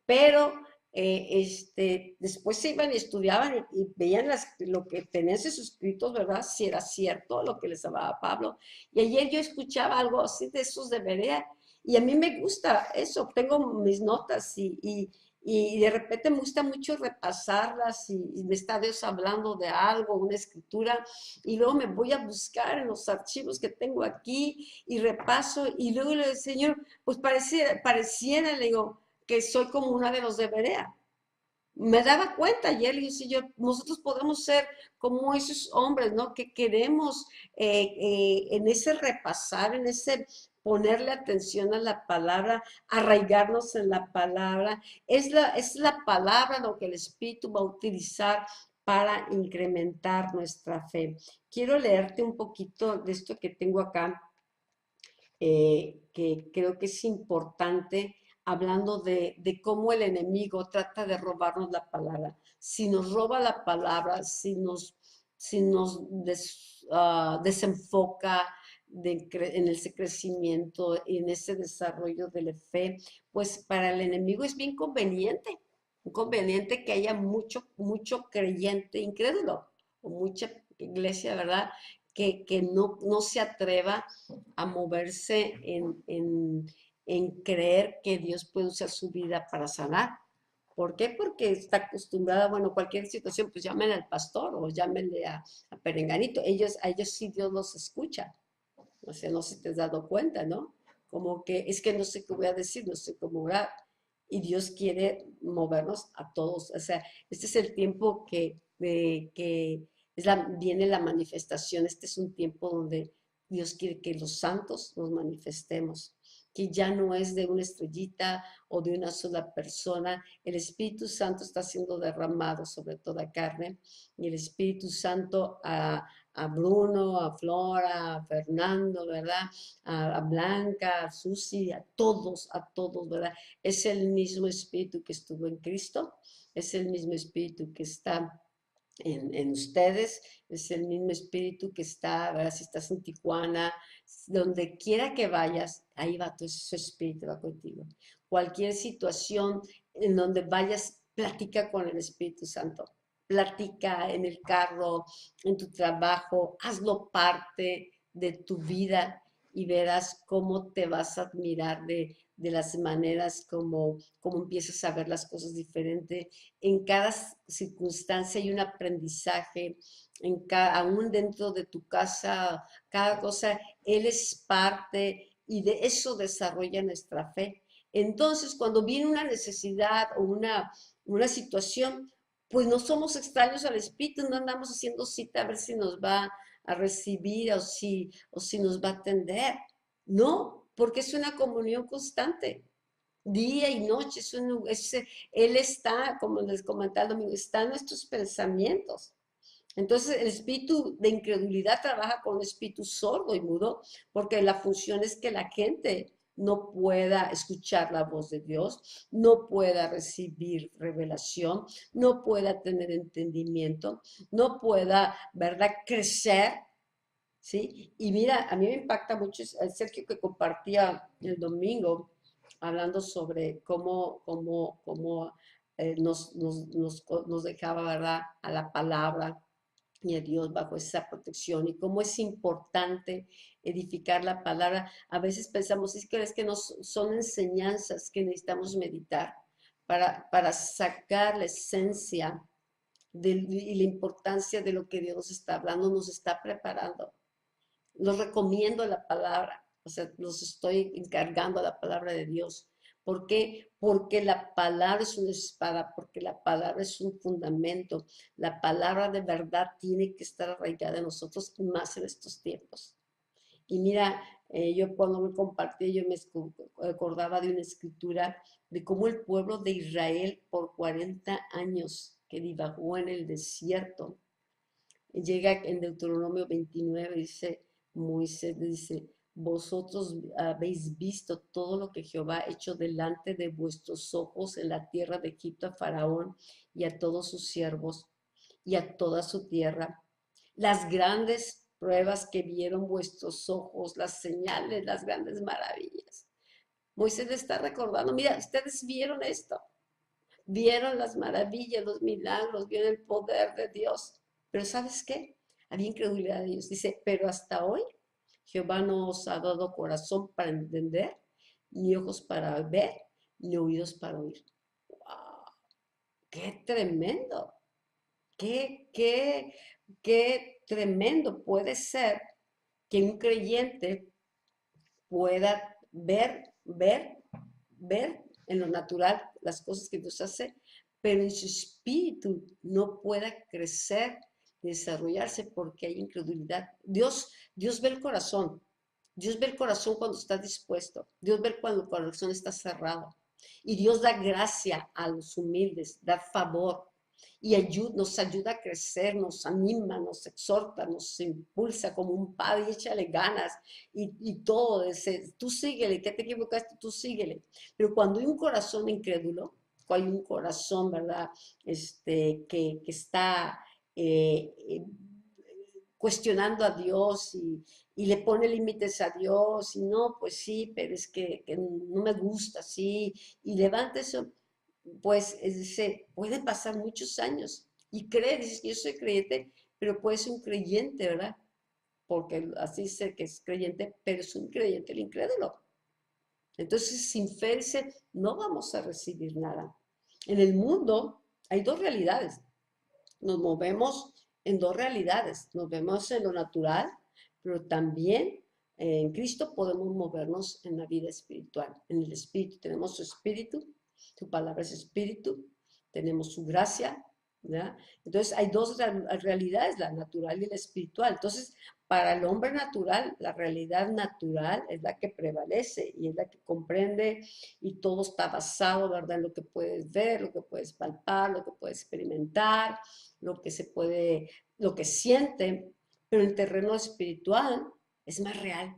pero después se iban y estudiaban y veían lo que tenían sus escritos, ¿verdad? Si era cierto lo que les hablaba Pablo. Y ayer yo escuchaba algo así de esos de Berea y a mí me gusta eso, tengo mis notas y de repente me gusta mucho repasarlas y me está Dios hablando de algo, una escritura, y luego me voy a buscar en los archivos que tengo aquí y repaso y luego le digo, Señor, pues pareciera, le digo, que soy como una de los de Berea. Me daba cuenta ayer, y yo, nosotros podemos ser como esos hombres, ¿no? Que queremos en ese repasar, en ese ponerle atención a la palabra, arraigarnos en la palabra. Es la palabra lo que el Espíritu va a utilizar para incrementar nuestra fe. Quiero leerte un poquito de esto que tengo acá que creo que es importante, hablando de cómo el enemigo trata de robarnos la palabra. Si nos roba la palabra, si nos desenfoca en ese crecimiento y en ese desarrollo de la fe, pues para el enemigo es bien conveniente que haya mucho creyente incrédulo o mucha iglesia, ¿verdad? Que no se atreva a moverse en creer que Dios puede usar su vida para sanar. ¿Por qué? Porque está acostumbrada, bueno, cualquier situación, pues llámenle al pastor o llámenle a Perenganito. A ellos sí Dios los escucha. O sea, no sé si te has dado cuenta, ¿no? Como que es que no sé qué voy a decir, no sé cómo orar. Y Dios quiere movernos a todos. O sea, este es el tiempo que viene la manifestación. Este es un tiempo donde Dios quiere que los santos nos manifestemos, que ya no es de una estrellita o de una sola persona. El Espíritu Santo está siendo derramado sobre toda carne y el Espíritu Santo a Bruno, a Flora, a Fernando, ¿verdad? A Blanca, a Susi, a todos, ¿verdad? Es el mismo espíritu que estuvo en Cristo, es el mismo espíritu que está en ustedes, es el mismo espíritu que está, ¿verdad? Si estás en Tijuana, donde quiera que vayas, ahí va tu ese espíritu, va contigo. Cualquier situación en donde vayas, platica con el Espíritu Santo. Platica en el carro, en tu trabajo, hazlo parte de tu vida y verás cómo te vas a admirar de las maneras como empiezas a ver las cosas diferente. En cada circunstancia hay un aprendizaje, aún dentro de tu casa, cada cosa, Él es parte y de eso desarrolla nuestra fe. Entonces, cuando viene una necesidad o una situación, pues no somos extraños al Espíritu, no andamos haciendo cita a ver si nos va a recibir o si nos va a atender. No, porque es una comunión constante día y noche. Él está, como les comentaba el domingo, está en nuestros pensamientos. Entonces, el espíritu de incredulidad trabaja con un espíritu sordo y mudo, porque la función es que la gente no pueda escuchar la voz de Dios, no pueda recibir revelación, no pueda tener entendimiento, no pueda, ¿verdad?, crecer, ¿sí? Y mira, a mí me impacta mucho el Sergio que compartía el domingo, hablando sobre cómo nos dejaba, ¿verdad?, a la palabra y a Dios bajo esa protección y cómo es importante edificar la palabra. A veces pensamos, es que no son enseñanzas que necesitamos meditar para sacar la esencia y la importancia de lo que Dios nos está hablando, nos está preparando. Los recomiendo la palabra, o sea, los estoy encargando a la palabra de Dios. ¿Por qué? Porque la palabra es una espada, porque la palabra es un fundamento. La palabra de verdad tiene que estar arraigada en nosotros, y más en estos tiempos. Y mira, yo cuando me compartí, yo me acordaba de una escritura de cómo el pueblo de Israel por 40 años que divagó en el desierto, llega en Deuteronomio 29, dice, Moisés dice, vosotros habéis visto todo lo que Jehová ha hecho delante de vuestros ojos en la tierra de Egipto a Faraón y a todos sus siervos y a toda su tierra. Las grandes pruebas que vieron vuestros ojos, las señales, las grandes maravillas. Moisés le está recordando, mira, ustedes vieron esto, vieron las maravillas, los milagros, vieron el poder de Dios. Pero ¿sabes qué? Había incredulidad de ellos. Dice, pero hasta hoy Jehová no os ha dado corazón para entender, ni ojos para ver, ni oídos para oír. ¡Wow! ¡Qué tremendo! ¡Qué tremendo puede ser que un creyente pueda ver en lo natural las cosas que Dios hace, pero en su espíritu no pueda crecer, desarrollarse porque hay incredulidad. Dios ve el corazón. Dios ve el corazón cuando está dispuesto. Dios ve cuando el corazón está cerrado. Y Dios da gracia a los humildes, da favor y nos ayuda a crecer, nos anima, nos exhorta, nos impulsa como un padre, y échale ganas y todo. Tú síguele, que te equivocaste, tú síguele. Pero cuando hay un corazón incrédulo, cuando hay un corazón, ¿verdad? Que está cuestionando a Dios y le pone límites a Dios y no, pues sí, pero es que no me gusta, sí, y levanta eso, pues pueden pasar muchos años y dices, yo soy creyente, pero puede ser un creyente, ¿verdad? Porque así sé que es creyente, pero es un creyente el incrédulo. Entonces, sin fe, dice, no vamos a recibir nada. En el mundo hay dos realidades. Nos movemos en dos realidades. Nos vemos en lo natural, pero también en Cristo podemos movernos en la vida espiritual. En el espíritu tenemos su espíritu, su palabra es espíritu, tenemos su gracia, ¿verdad? Entonces hay dos realidades, la natural y la espiritual. Entonces, para el hombre natural, la realidad natural es la que prevalece y es la que comprende y todo está basado, ¿verdad? En lo que puedes ver, lo que puedes palpar, lo que puedes experimentar, lo que se puede, lo que siente, pero el terreno espiritual es más real.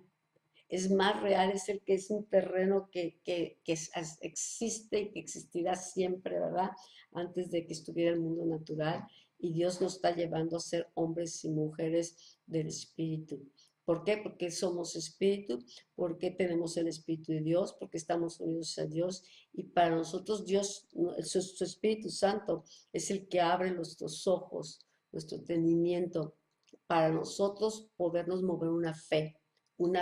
Es más real, es el que es un terreno que existe y que existirá siempre, ¿verdad? Antes de que estuviera el mundo natural. Y Dios nos está llevando a ser hombres y mujeres del Espíritu. ¿Por qué? Porque somos Espíritu, porque tenemos el Espíritu de Dios, porque estamos unidos a Dios. Y para nosotros Dios, su Espíritu Santo, es el que abre nuestros ojos, nuestro entendimiento, para nosotros podernos mover una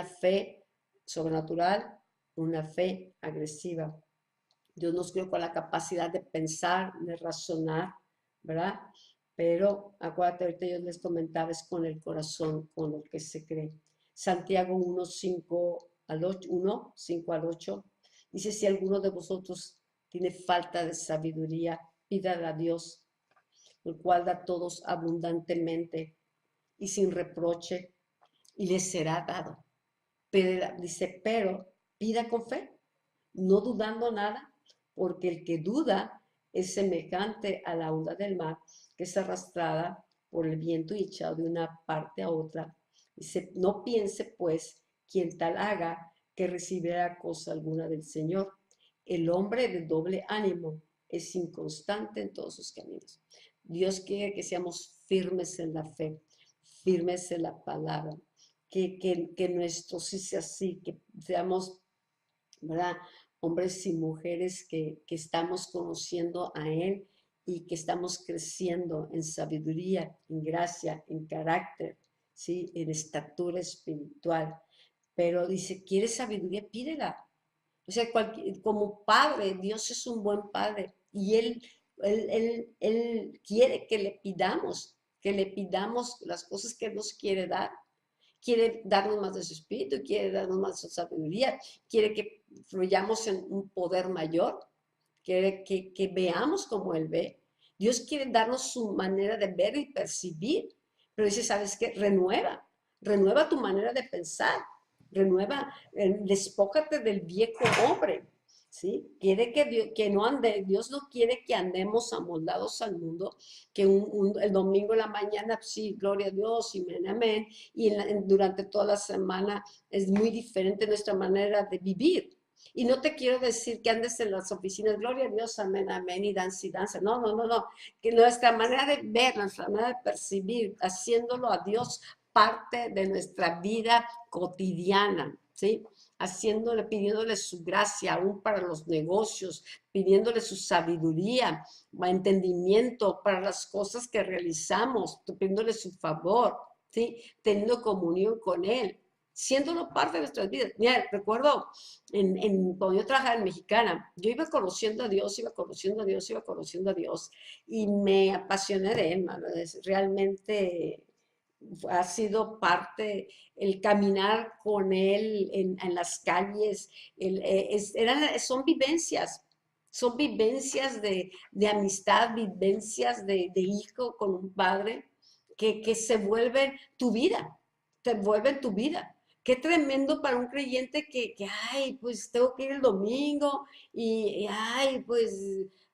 fe sobrenatural, una fe agresiva. Dios nos creó con la capacidad de pensar, de razonar, ¿verdad? Pero acuérdate, ahorita yo les comentaba, es con el corazón, con el que se cree. Santiago 1, 5 al 8, 1, 5 al 8, dice, si alguno de vosotros tiene falta de sabiduría, pídala a Dios, el cual da a todos abundantemente y sin reproche, y les será dado. Pero, dice, pero pida con fe, no dudando nada, porque el que duda es semejante a la onda del mar que es arrastrada por el viento y echado de una parte a otra. Dice, no piense pues quien tal haga que recibirá cosa alguna del Señor. El hombre de doble ánimo es inconstante en todos sus caminos. Dios quiere que seamos firmes en la fe, firmes en la palabra, que nuestro sí sea así, que seamos, ¿verdad? Hombres y mujeres que estamos conociendo a Él y que estamos creciendo en sabiduría, en gracia, en carácter, ¿sí? En estatura espiritual. Pero dice, ¿quieres sabiduría? Pídela. O sea, como padre, Dios es un buen padre y Él Él quiere que le pidamos las cosas que nos quiere dar. Quiere darnos más de su espíritu, quiere darnos más de su sabiduría, quiere que fluyamos en un poder mayor, quiere que veamos como Él ve. Dios quiere darnos su manera de ver y percibir, pero dice, ¿sabes qué? Renueva tu manera de pensar, renueva, despójate del viejo hombre, ¿sí? Quiere que no ande, Dios no quiere que andemos amoldados al mundo, que el domingo en la mañana, sí, gloria a Dios, amén, amén, y durante toda la semana es muy diferente nuestra manera de vivir. Y no te quiero decir que andes en las oficinas, gloria a Dios, amén, amén, y danza y danza. No, no, no, no. Que nuestra manera de ver, nuestra manera de percibir, haciéndolo a Dios parte de nuestra vida cotidiana, ¿sí? Haciéndole, pidiéndole su gracia aún para los negocios, pidiéndole su sabiduría, entendimiento para las cosas que realizamos, pidiéndole su favor, ¿sí? Teniendo comunión con Él, siéndolo parte de nuestras vidas. Mira, recuerdo cuando yo trabajaba en Mexicana, yo iba conociendo a Dios, iba conociendo a Dios, iba conociendo a Dios, y me apasioné de Él, mano. Realmente ha sido parte, el caminar con Él en las calles, son vivencias de amistad, vivencias de hijo con un padre, que se vuelven tu vida, te vuelven tu vida. Qué tremendo para un creyente ay, pues tengo que ir el domingo ay, pues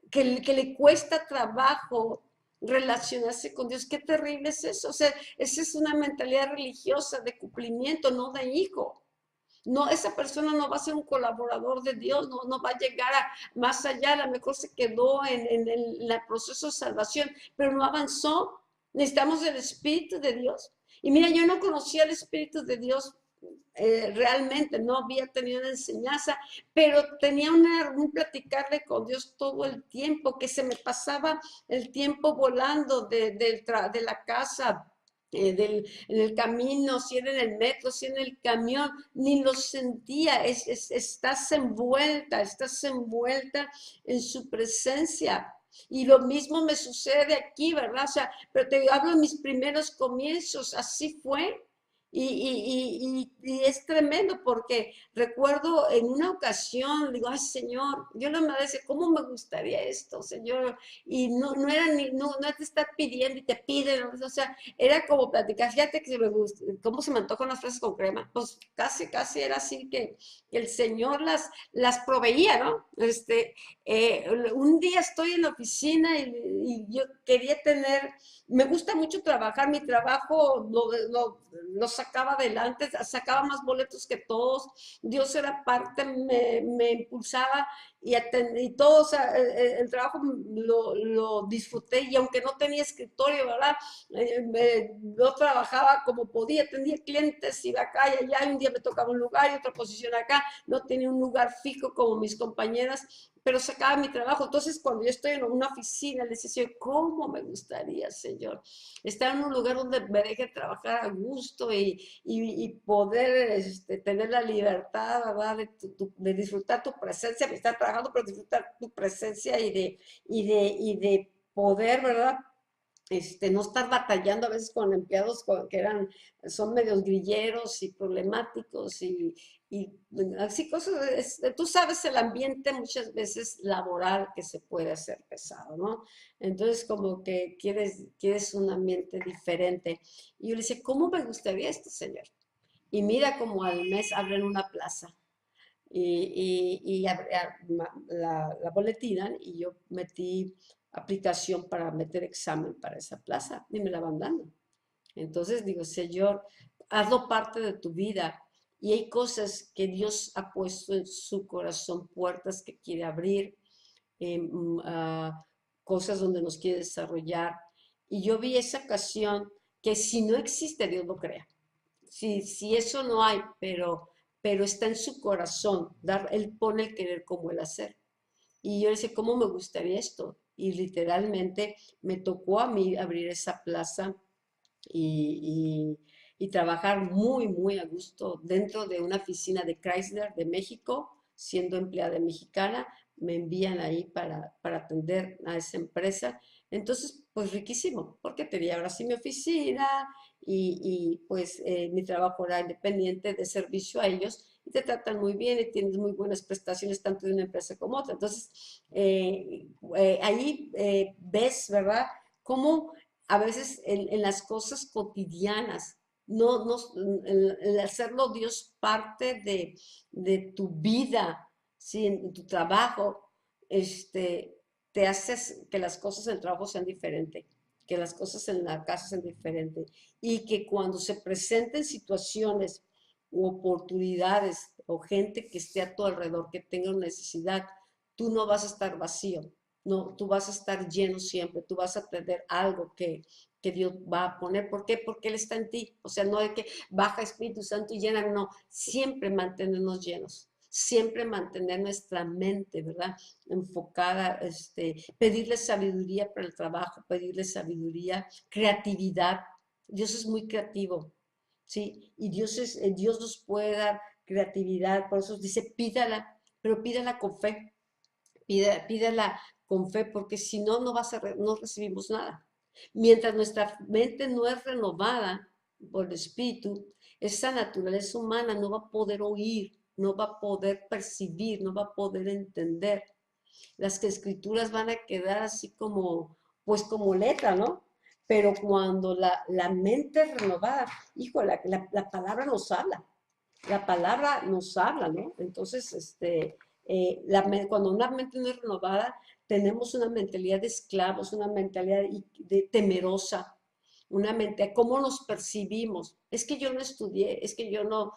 que le cuesta trabajo relacionarse con Dios. Qué terrible es eso. O sea, esa es una mentalidad religiosa de cumplimiento, no de hijo. No, esa persona no va a ser un colaborador de Dios, no, no va a llegar más allá, a lo mejor se quedó en el proceso de salvación, pero no avanzó. Necesitamos el Espíritu de Dios. Y mira, yo no conocía el Espíritu de Dios, realmente, no había tenido una enseñanza, pero tenía un platicarle con Dios todo el tiempo, que se me pasaba el tiempo volando de la casa, en el camino, si era en el metro, si en el camión, ni lo sentía. Estás envuelta en su presencia. Y lo mismo me sucede aquí, ¿verdad? O sea, pero te hablo de mis primeros comienzos, así fue. Y es tremendo porque recuerdo en una ocasión, digo, ay Señor, yo le decía, ¿cómo me gustaría esto, Señor? Y no era no te está pidiendo y te piden, o sea, era como platicar, fíjate que me gusta, cómo se me antojan las fresas con crema, pues casi era así que el Señor las proveía, ¿no? Un día estoy en la oficina y yo quería me gusta mucho trabajar, mi trabajo lo sacaba adelante, sacaba más boletos que todos, Dios era parte, me impulsaba y todo, o sea, el trabajo lo disfruté y aunque no tenía escritorio, ¿verdad? Yo trabajaba como podía, tenía clientes, iba acá y allá, y un día me tocaba un lugar y otra posición acá, no tenía un lugar fijo como mis compañeras, pero sacaba mi trabajo. Entonces, cuando yo estoy en una oficina, le decía, Señor, ¿cómo me gustaría, Señor, estar en un lugar donde me deje trabajar a gusto y poder tener la libertad, ¿verdad? De disfrutar tu presencia, de estar trabajando, pero disfrutar tu presencia y de poder, ¿verdad? No estar batallando a veces con empleados son medios grilleros y problemáticos y así cosas. Tú sabes el ambiente muchas veces laboral que se puede hacer pesado, ¿no? Entonces como que quieres un ambiente diferente. Y yo le decía, ¿cómo me gustaría esto, Señor? Y mira como al mes abren una plaza la boletinan y yo metí aplicación para meter examen para esa plaza y me la van dando. Entonces digo, Señor, hazlo parte de tu vida y hay cosas que Dios ha puesto en su corazón, puertas que quiere abrir, cosas donde nos quiere desarrollar. Y yo vi esa ocasión que si no existe, Dios lo crea. Si eso no hay, pero está en su corazón, él pone el querer como el hacer. Y yo le decía, ¿cómo me gustaría esto? Y literalmente me tocó a mí abrir esa plaza y trabajar muy, muy a gusto dentro de una oficina de Chrysler de México, siendo empleada mexicana, me envían ahí para atender a esa empresa. Entonces, pues riquísimo, porque tenía ahora sí mi oficina pues mi trabajo era independiente de servicio a ellos y te tratan muy bien y tienes muy buenas prestaciones tanto de una empresa como otra. Entonces, ahí ves, ¿verdad? Cómo a veces en las cosas cotidianas, no, el hacerlo Dios parte de tu vida, ¿sí? En tu trabajo, te haces que las cosas en el trabajo sean diferentes, que las cosas en la casa sean diferentes y que cuando se presenten situaciones u oportunidades o gente que esté a tu alrededor que tenga una necesidad, tú no vas a estar vacío, no, tú vas a estar lleno siempre, tú vas a tener algo que Dios va a poner. ¿Por qué? Porque Él está en ti. O sea, no hay que baja Espíritu Santo y llena, no, siempre mantenernos llenos. Siempre mantener nuestra mente, ¿verdad? Enfocada, pedirle sabiduría para el trabajo, pedirle sabiduría, creatividad. Dios es muy creativo, ¿sí? Y Dios nos puede dar creatividad, por eso dice, pídala, pero pídala con fe, pídala con fe, porque si no, no recibimos nada. Mientras nuestra mente no es renovada por el Espíritu, esa naturaleza humana no va a poder oír, no va a poder percibir, no va a poder entender. Las escrituras van a quedar así como, pues como letra, ¿no? Pero cuando la mente es renovada, hijo, la palabra nos habla, la palabra nos habla, ¿no? Entonces, cuando una mente no es renovada, tenemos una mentalidad de esclavos, una mentalidad de temerosa, una mente, ¿cómo nos percibimos? Es que yo no estudié, es que yo no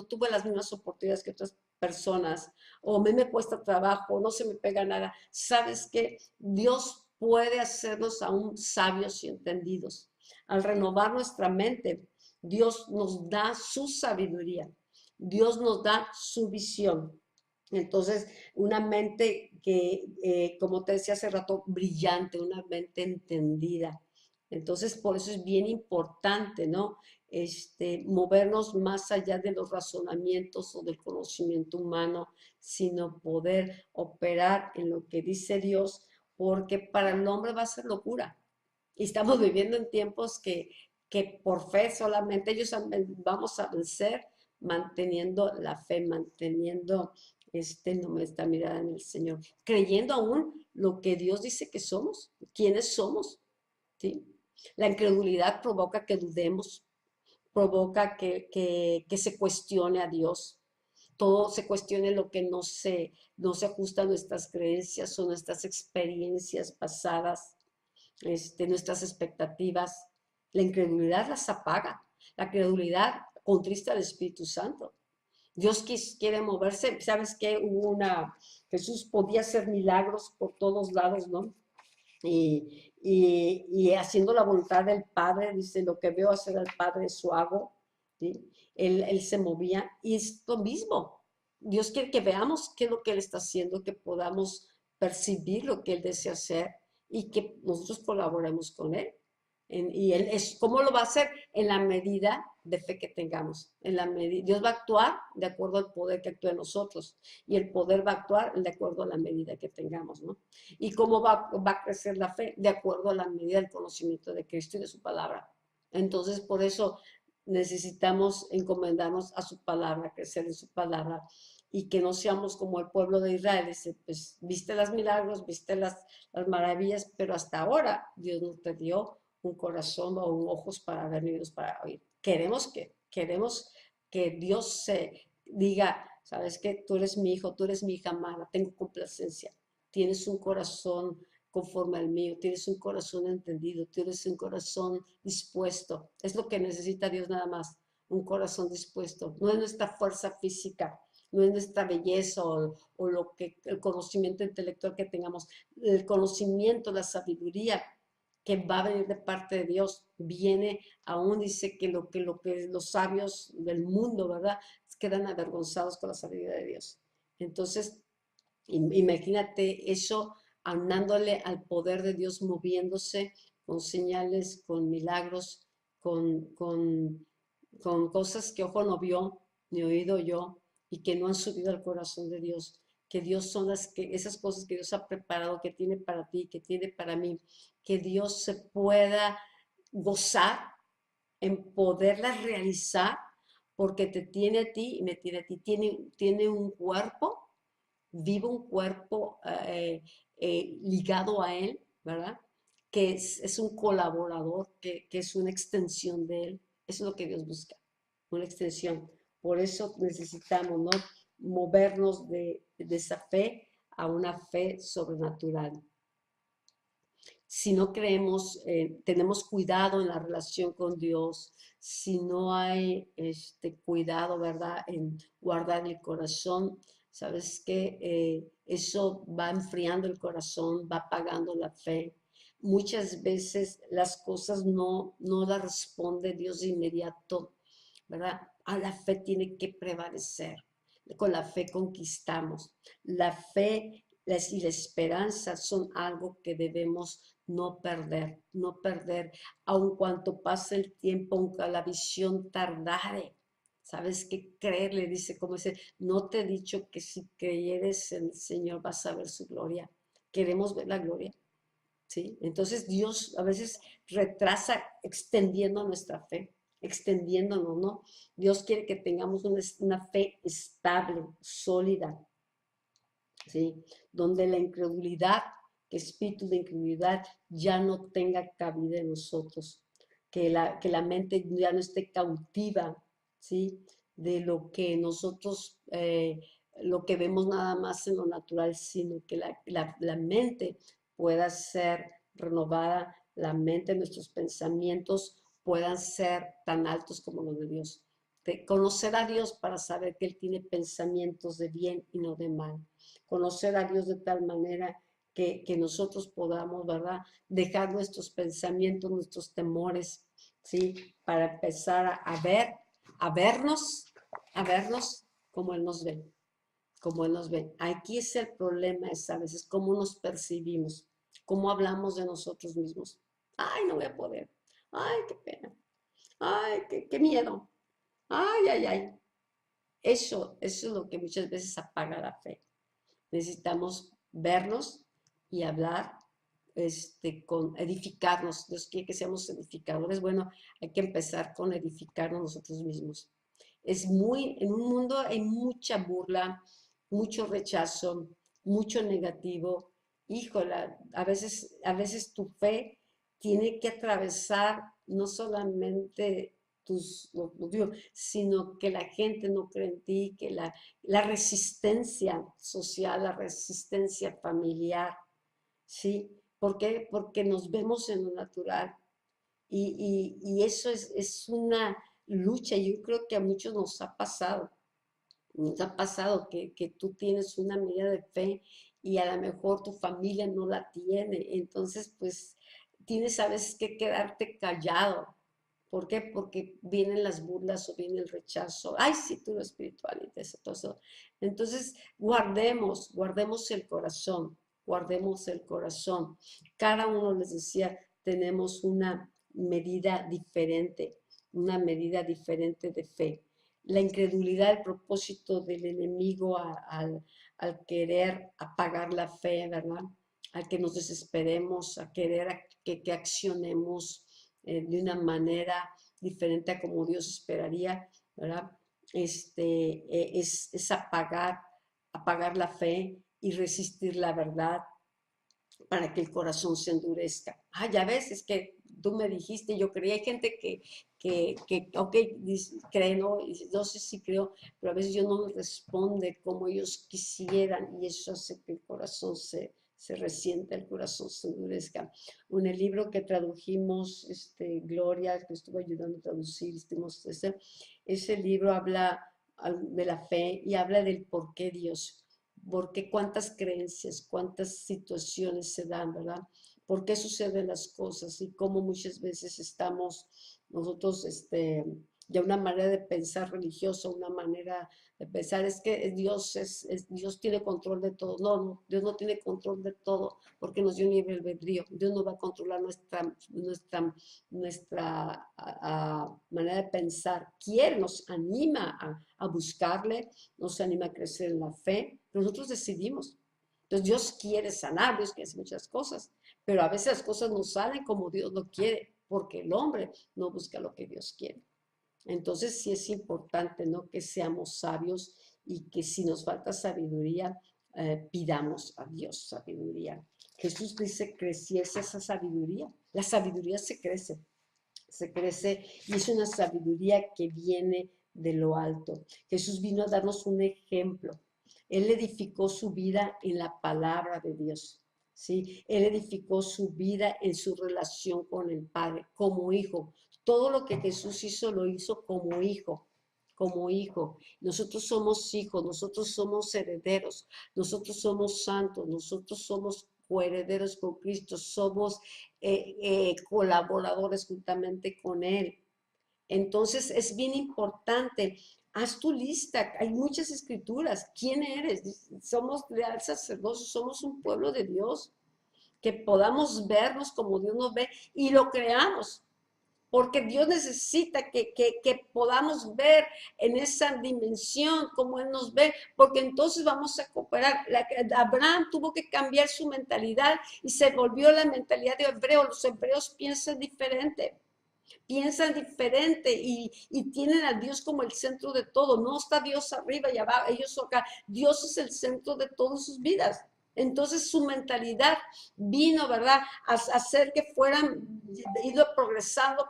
tuve las mismas oportunidades que otras personas, o a mí me cuesta trabajo, no se me pega nada. ¿Sabes qué? Dios puede hacernos aún sabios y entendidos. Al renovar nuestra mente, Dios nos da su sabiduría, Dios nos da su visión. Entonces, una mente que, como te decía hace rato, brillante, una mente entendida. Entonces, por eso es bien importante, ¿no? Movernos más allá de los razonamientos o del conocimiento humano, sino poder operar en lo que dice Dios, porque para el hombre va a ser locura. Y estamos viviendo en tiempos que por fe solamente ellos vamos a vencer manteniendo la fe, manteniendo nuestra mirada en el Señor, creyendo aún lo que Dios dice que somos, quiénes somos, ¿sí? La incredulidad provoca que dudemos, provoca que se cuestione a Dios, todo se cuestione lo que no se ajusta a nuestras creencias o nuestras experiencias pasadas, nuestras expectativas. La incredulidad las apaga, la credulidad contrista al Espíritu Santo. Dios quiere moverse, ¿sabes qué? Jesús podía hacer milagros por todos lados, ¿no? Y haciendo la voluntad del Padre, dice, lo que veo hacer al Padre, eso hago, ¿sí? Él se movía y es lo mismo. Dios quiere que veamos qué es lo que Él está haciendo, que podamos percibir lo que Él desea hacer y que nosotros colaboremos con Él. Y Él ¿cómo lo va a hacer? En la medida de fe que tengamos. Dios va a actuar de acuerdo al poder que actúa en nosotros y el poder va a actuar de acuerdo a la medida que tengamos, ¿no? ¿Y cómo va a crecer la fe? De acuerdo a la medida del conocimiento de Cristo y de su palabra. Entonces, por eso necesitamos encomendarnos a su palabra, crecer en su palabra y que no seamos como el pueblo de Israel, dice, pues viste los milagros, viste las maravillas, pero hasta ahora Dios no te dio un corazón o un ojos para ver ni oídos para oír. Queremos que Dios se diga, sabes que tú eres mi hijo, tú eres mi hija amada, tengo complacencia, tienes un corazón conforme al mío, tienes un corazón entendido, tienes un corazón dispuesto. Es lo que necesita Dios nada más, un corazón dispuesto. No es nuestra fuerza física, no es nuestra belleza o el conocimiento intelectual que tengamos, el conocimiento, la sabiduría que va a venir de parte de Dios, viene aún, dice que los sabios del mundo, ¿verdad? Quedan avergonzados con la sabiduría de Dios. Entonces, imagínate eso aunándole al poder de Dios moviéndose con señales, con milagros, con, con, con cosas que ojo no vio, ni oído yo, y que no han subido al corazón de Dios. que Dios son esas cosas que Dios ha preparado, que tiene para ti, que tiene para mí, que Dios se pueda gozar en poderlas realizar, porque te tiene a ti y me tiene a ti. Tiene un cuerpo, vive un cuerpo ligado a Él, ¿verdad? Que es un colaborador, que es una extensión de Él. Eso es lo que Dios busca, una extensión. Por eso necesitamos, ¿no?, movernos de esa fe a una fe sobrenatural. Si no creemos, tenemos cuidado en la relación con Dios, si no hay cuidado, ¿verdad?, en guardar el corazón, ¿sabes qué? Eso va enfriando el corazón, va apagando la fe. Muchas veces las cosas no las responde Dios de inmediato, ¿verdad? A la fe tiene que prevalecer. Con la fe conquistamos. La fe y la esperanza son algo que debemos no perder, no perder, aun cuanto pase el tiempo, aunque la visión tardare. ¿Sabes qué? Creer, le dice, como dice, no te he dicho que si creyeres en el Señor vas a ver su gloria. Queremos ver la gloria, ¿sí? Entonces Dios a veces retrasa extendiendo nuestra fe, extendiéndonos, ¿no? Dios quiere que tengamos una fe estable, sólida, ¿sí? Donde la incredulidad, que espíritu de incredulidad ya no tenga cabida en nosotros, que la mente ya no esté cautiva, ¿sí? De lo que nosotros, lo que vemos nada más en lo natural, sino que la mente pueda ser renovada, la mente, nuestros pensamientos puedan ser tan altos como los de Dios. De conocer a Dios para saber que Él tiene pensamientos de bien y no de mal. Conocer a Dios de tal manera que nosotros podamos, ¿verdad?, dejar nuestros pensamientos, nuestros temores, ¿sí? Para empezar a ver, a vernos, a vernos como Él nos ve, como Él nos ve. Aquí es el problema, es a veces cómo nos percibimos, cómo hablamos de nosotros mismos. Ay, no voy a poder. Ay, qué pena. Ay, qué miedo. Ay, ay, ay. Eso es lo que muchas veces apaga la fe. Necesitamos vernos y hablar, con edificarnos. Dios quiere que seamos edificadores. Bueno, hay que empezar con edificarnos nosotros mismos. En un mundo hay mucha burla, mucho rechazo, mucho negativo. Híjola, a veces tu fe tiene que atravesar no solamente digo, sino que la gente no cree en ti, que la resistencia social, la resistencia familiar, ¿sí? ¿Por qué? Porque nos vemos en lo natural y eso es una lucha. Yo creo que a muchos nos ha pasado que tú tienes una medida de fe y a lo mejor tu familia no la tiene. Entonces, pues tienes a veces que quedarte callado. ¿Por qué? Porque vienen las burlas o viene el rechazo. Ay, sí, tú lo espiritual y todo eso. Entonces, guardemos el corazón, guardemos el corazón. Cada uno, les decía, tenemos una medida diferente de fe. La incredulidad, el propósito del enemigo al querer apagar la fe, ¿verdad? Al que nos desesperemos, a querer que accionemos de una manera diferente a como Dios esperaría, ¿verdad? Es apagar la fe y resistir la verdad para que el corazón se endurezca. Ah, ya ves, es que tú me dijiste, yo creía, hay gente ok, cree, ¿no? Y no sé si creo, pero a veces yo no me responde como ellos quisieran y eso hace que el corazón se resienta, el corazón se endurezca. En el libro que tradujimos, Gloria, que estuvo ayudando a traducir, ese libro habla de la fe y habla del por qué Dios, porque cuántas creencias, cuántas situaciones se dan, ¿verdad? ¿Por qué suceden las cosas y cómo muchas veces estamos nosotros ya una manera de pensar religiosa, una manera de pensar es que Dios tiene control de todo. No, no, Dios no tiene control de todo porque nos dio libre albedrío. Dios no va a controlar nuestra manera de pensar. Quiere, nos anima a buscarle, nos anima a crecer en la fe, pero nosotros decidimos. Entonces Dios quiere sanar, Dios quiere hacer muchas cosas, pero a veces las cosas no salen como Dios lo quiere, porque el hombre no busca lo que Dios quiere. Entonces sí es importante, ¿no? Que seamos sabios y que si nos falta sabiduría, pidamos a Dios sabiduría. Jesús dice, creciese esa sabiduría. La sabiduría se crece y es una sabiduría que viene de lo alto. Jesús vino a darnos un ejemplo. Él edificó su vida en la palabra de Dios. ¿Sí? Él edificó su vida en su relación con el Padre, como hijo. Todo lo que Jesús hizo, lo hizo como hijo, como hijo. Nosotros somos hijos, nosotros somos herederos, nosotros somos santos, nosotros somos coherederos con Cristo, somos colaboradores juntamente con Él. Entonces es bien importante. Haz tu lista, hay muchas escrituras. ¿Quién eres? Somos real sacerdocio, somos un pueblo de Dios, que podamos vernos como Dios nos ve y lo creamos, porque Dios necesita que podamos ver en esa dimensión como Él nos ve, porque entonces vamos a cooperar. Abraham tuvo que cambiar su mentalidad y se volvió la mentalidad de hebreo. Los hebreos piensan diferente y tienen a Dios como el centro de todo. No está Dios arriba y abajo, ellos acá. Dios es el centro de todas sus vidas. Entonces su mentalidad vino, ¿verdad?, a hacer que fueran, ido progresando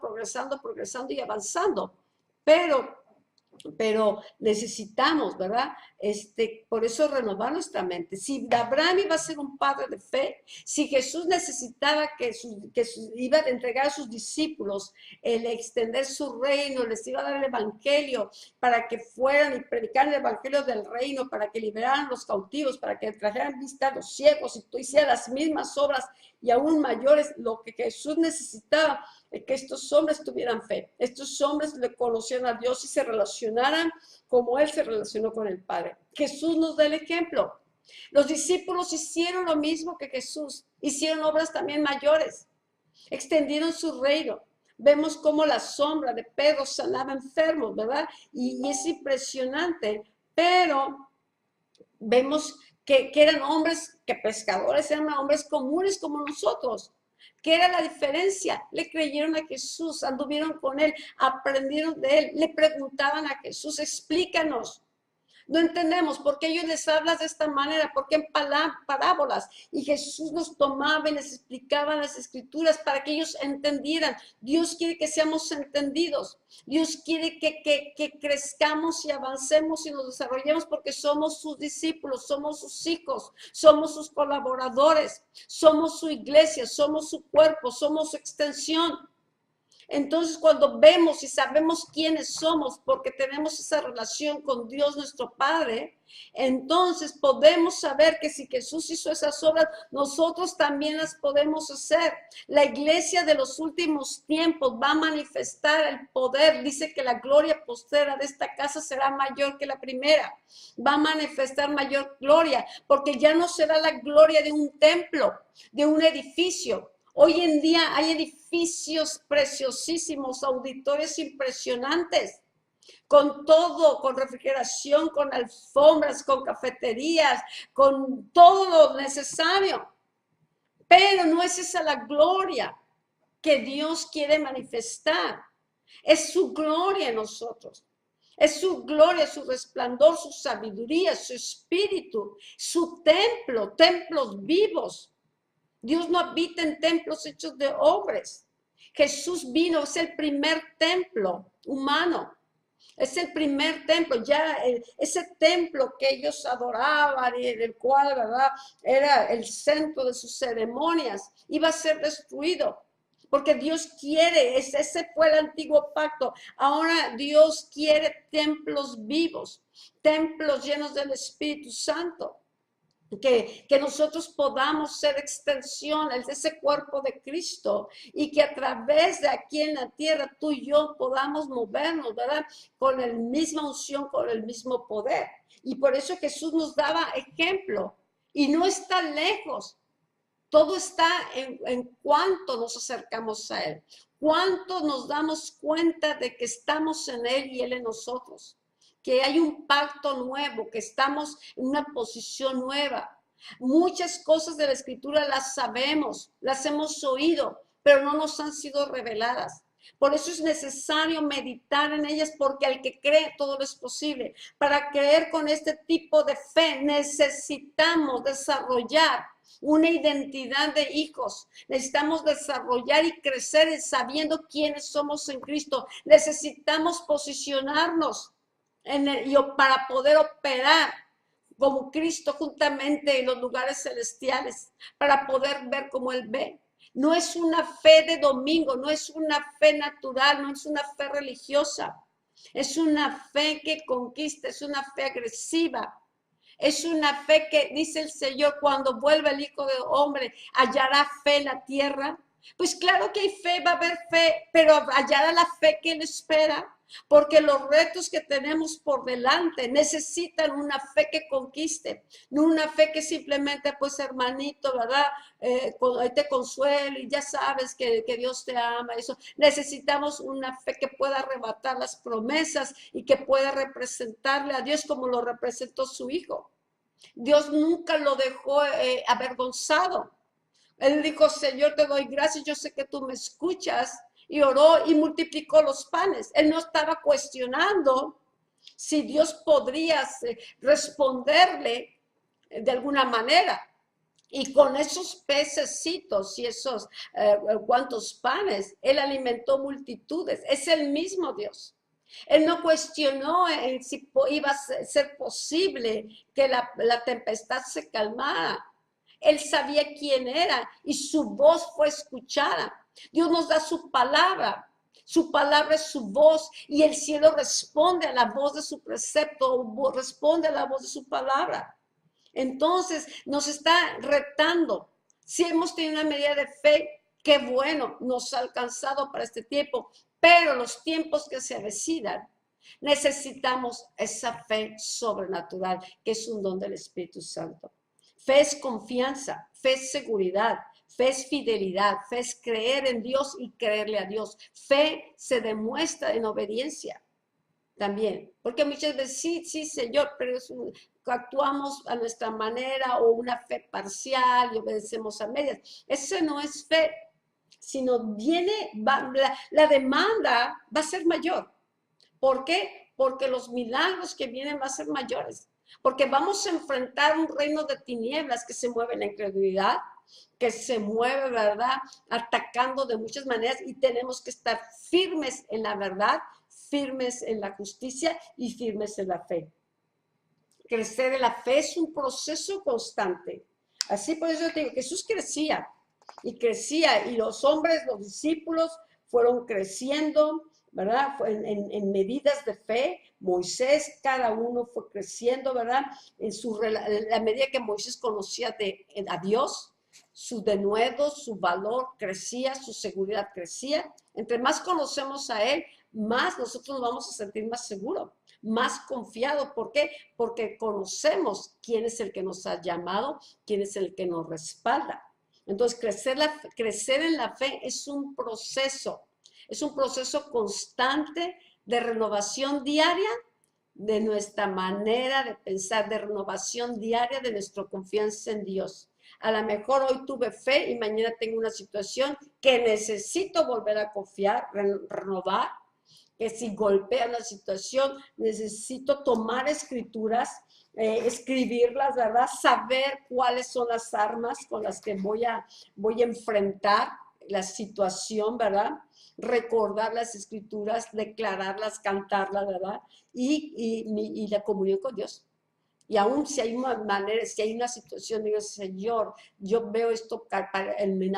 y avanzando. Pero necesitamos, ¿verdad? Por eso renovar nuestra mente. Si Abraham iba a ser un padre de fe, si Jesús necesitaba iba a entregar a sus discípulos, el extender su reino, les iba a dar el evangelio para que fueran y predicaran el evangelio del reino, para que liberaran los cautivos, para que trajeran vista a los ciegos y tú hicieras las mismas obras y aún mayores, lo que Jesús necesitaba que estos hombres tuvieran fe, estos hombres le conocieran a Dios y se relacionaran como Él se relacionó con el Padre. Jesús nos da el ejemplo. Los discípulos hicieron lo mismo que Jesús, hicieron obras también mayores, extendieron su reino. Vemos cómo la sombra de Pedro sanaba enfermos, ¿verdad? Y es impresionante, pero vemos que eran hombres, que pescadores, eran hombres comunes como nosotros. ¿Qué era la diferencia? Le creyeron a Jesús, anduvieron con Él, aprendieron de Él, le preguntaban a Jesús, explícanos. No entendemos por qué ellos les hablas de esta manera, por qué en parábolas. Y Jesús nos tomaba y les explicaba las escrituras para que ellos entendieran. Dios quiere que seamos entendidos. Dios quiere que crezcamos y avancemos y nos desarrollemos porque somos sus discípulos, somos sus hijos, somos sus colaboradores, somos su iglesia, somos su cuerpo, somos su extensión. Entonces, cuando vemos y sabemos quiénes somos, porque tenemos esa relación con Dios nuestro Padre, entonces podemos saber que si Jesús hizo esas obras, nosotros también las podemos hacer. La iglesia de los últimos tiempos va a manifestar el poder. Dice que la gloria postera de esta casa será mayor que la primera. Va a manifestar mayor gloria, porque ya no será la gloria de un templo, de un edificio. Hoy en día hay edificios preciosísimos, auditorios impresionantes, con todo, con refrigeración, con alfombras, con cafeterías, con todo lo necesario. Pero no es esa la gloria que Dios quiere manifestar. Es su gloria en nosotros. Es su gloria, su resplandor, su sabiduría, su espíritu, su templo, templos vivos. Dios no habita en templos hechos de hombres. Jesús vino, es el primer templo humano. Es el primer templo, ya ese templo que ellos adoraban y en el cual, ¿verdad?, era el centro de sus ceremonias, iba a ser destruido. Porque Dios quiere, ese fue el antiguo pacto. Ahora Dios quiere templos vivos, templos llenos del Espíritu Santo. que nosotros podamos ser extensiones de ese cuerpo de Cristo y que a través de aquí en la tierra tú y yo podamos movernos, ¿verdad? Con la misma unción, con el mismo poder. Y por eso Jesús nos daba ejemplo y no está lejos. Todo está en cuánto nos acercamos a Él, cuánto nos damos cuenta de que estamos en Él y Él en nosotros, que hay un pacto nuevo, que estamos en una posición nueva. Muchas cosas de la Escritura las sabemos, las hemos oído, pero no nos han sido reveladas. Por eso es necesario meditar en ellas, porque al que cree todo lo es posible. Para creer con este tipo de fe necesitamos desarrollar una identidad de hijos. Necesitamos desarrollar y crecer sabiendo quiénes somos en Cristo. Necesitamos posicionarnos para poder operar como Cristo juntamente en los lugares celestiales, para poder ver como Él ve. No es una fe de domingo, no es una fe natural, no es una fe religiosa. Es una fe que conquista, es una fe agresiva. Es una fe que dice el Señor, cuando vuelva el Hijo del Hombre, hallará fe en la tierra. Pues claro que hay fe, va a haber fe, pero hallará la fe que Él espera. Porque los retos que tenemos por delante necesitan una fe que conquiste, no una fe que simplemente, pues hermanito, ¿verdad? Ahí te consuelo y ya sabes que Dios te ama. Eso. Necesitamos una fe que pueda arrebatar las promesas y que pueda representarle a Dios como lo representó su Hijo. Dios nunca lo dejó avergonzado. Él dijo, Señor, te doy gracias, yo sé que tú me escuchas. Y oró y multiplicó los panes. Él no estaba cuestionando si Dios podría responderle de alguna manera. Y con esos pececitos y esos cuantos panes, Él alimentó multitudes. Es el mismo Dios. Él no cuestionó si iba a ser posible que la tempestad se calmara. Él sabía quién era y su voz fue escuchada. Dios nos da su palabra es su voz y el cielo responde a la voz de su precepto, responde a la voz de su palabra. Entonces nos está retando. Si hemos tenido una medida de fe, qué bueno, nos ha alcanzado para este tiempo, pero los tiempos que se avecinan, necesitamos esa fe sobrenatural, que es un don del Espíritu Santo. Fe es confianza, fe es seguridad, fe es fidelidad, fe es creer en Dios y creerle a Dios. Fe se demuestra en obediencia también, porque muchas veces sí, Señor, pero actuamos a nuestra manera o una fe parcial y obedecemos a medias. Eso no es fe, sino la demanda va a ser mayor. ¿Por qué? Porque los milagros que vienen van a ser mayores. Porque vamos a enfrentar un reino de tinieblas que se mueve en la incredulidad, que se mueve, ¿verdad? Atacando de muchas maneras y tenemos que estar firmes en la verdad, firmes en la justicia y firmes en la fe. Crecer en la fe es un proceso constante. Así por eso te digo, Jesús crecía y los hombres, los discípulos fueron creciendo, ¿verdad? En medidas de fe. Moisés, cada uno fue creciendo, ¿verdad? En la medida que Moisés conocía a Dios, su denuedo, su valor crecía, su seguridad crecía. Entre más conocemos a Él, más nosotros nos vamos a sentir más seguros, más confiados. ¿Por qué? Porque conocemos quién es el que nos ha llamado, quién es el que nos respalda. Entonces, crecer en la fe es un proceso constante de renovación diaria de nuestra manera de pensar, de renovación diaria de nuestra confianza en Dios. A lo mejor hoy tuve fe y mañana tengo una situación que necesito volver a confiar, renovar, que si golpea la situación, necesito tomar escrituras, escribirlas, ¿verdad? Saber cuáles son las armas con las que voy a enfrentar la situación, ¿verdad? Recordar las escrituras, declararlas, cantarlas, ¿verdad? Y la comunión con Dios. Y aún si hay una manera, si hay una situación, digo, Señor, yo veo esto en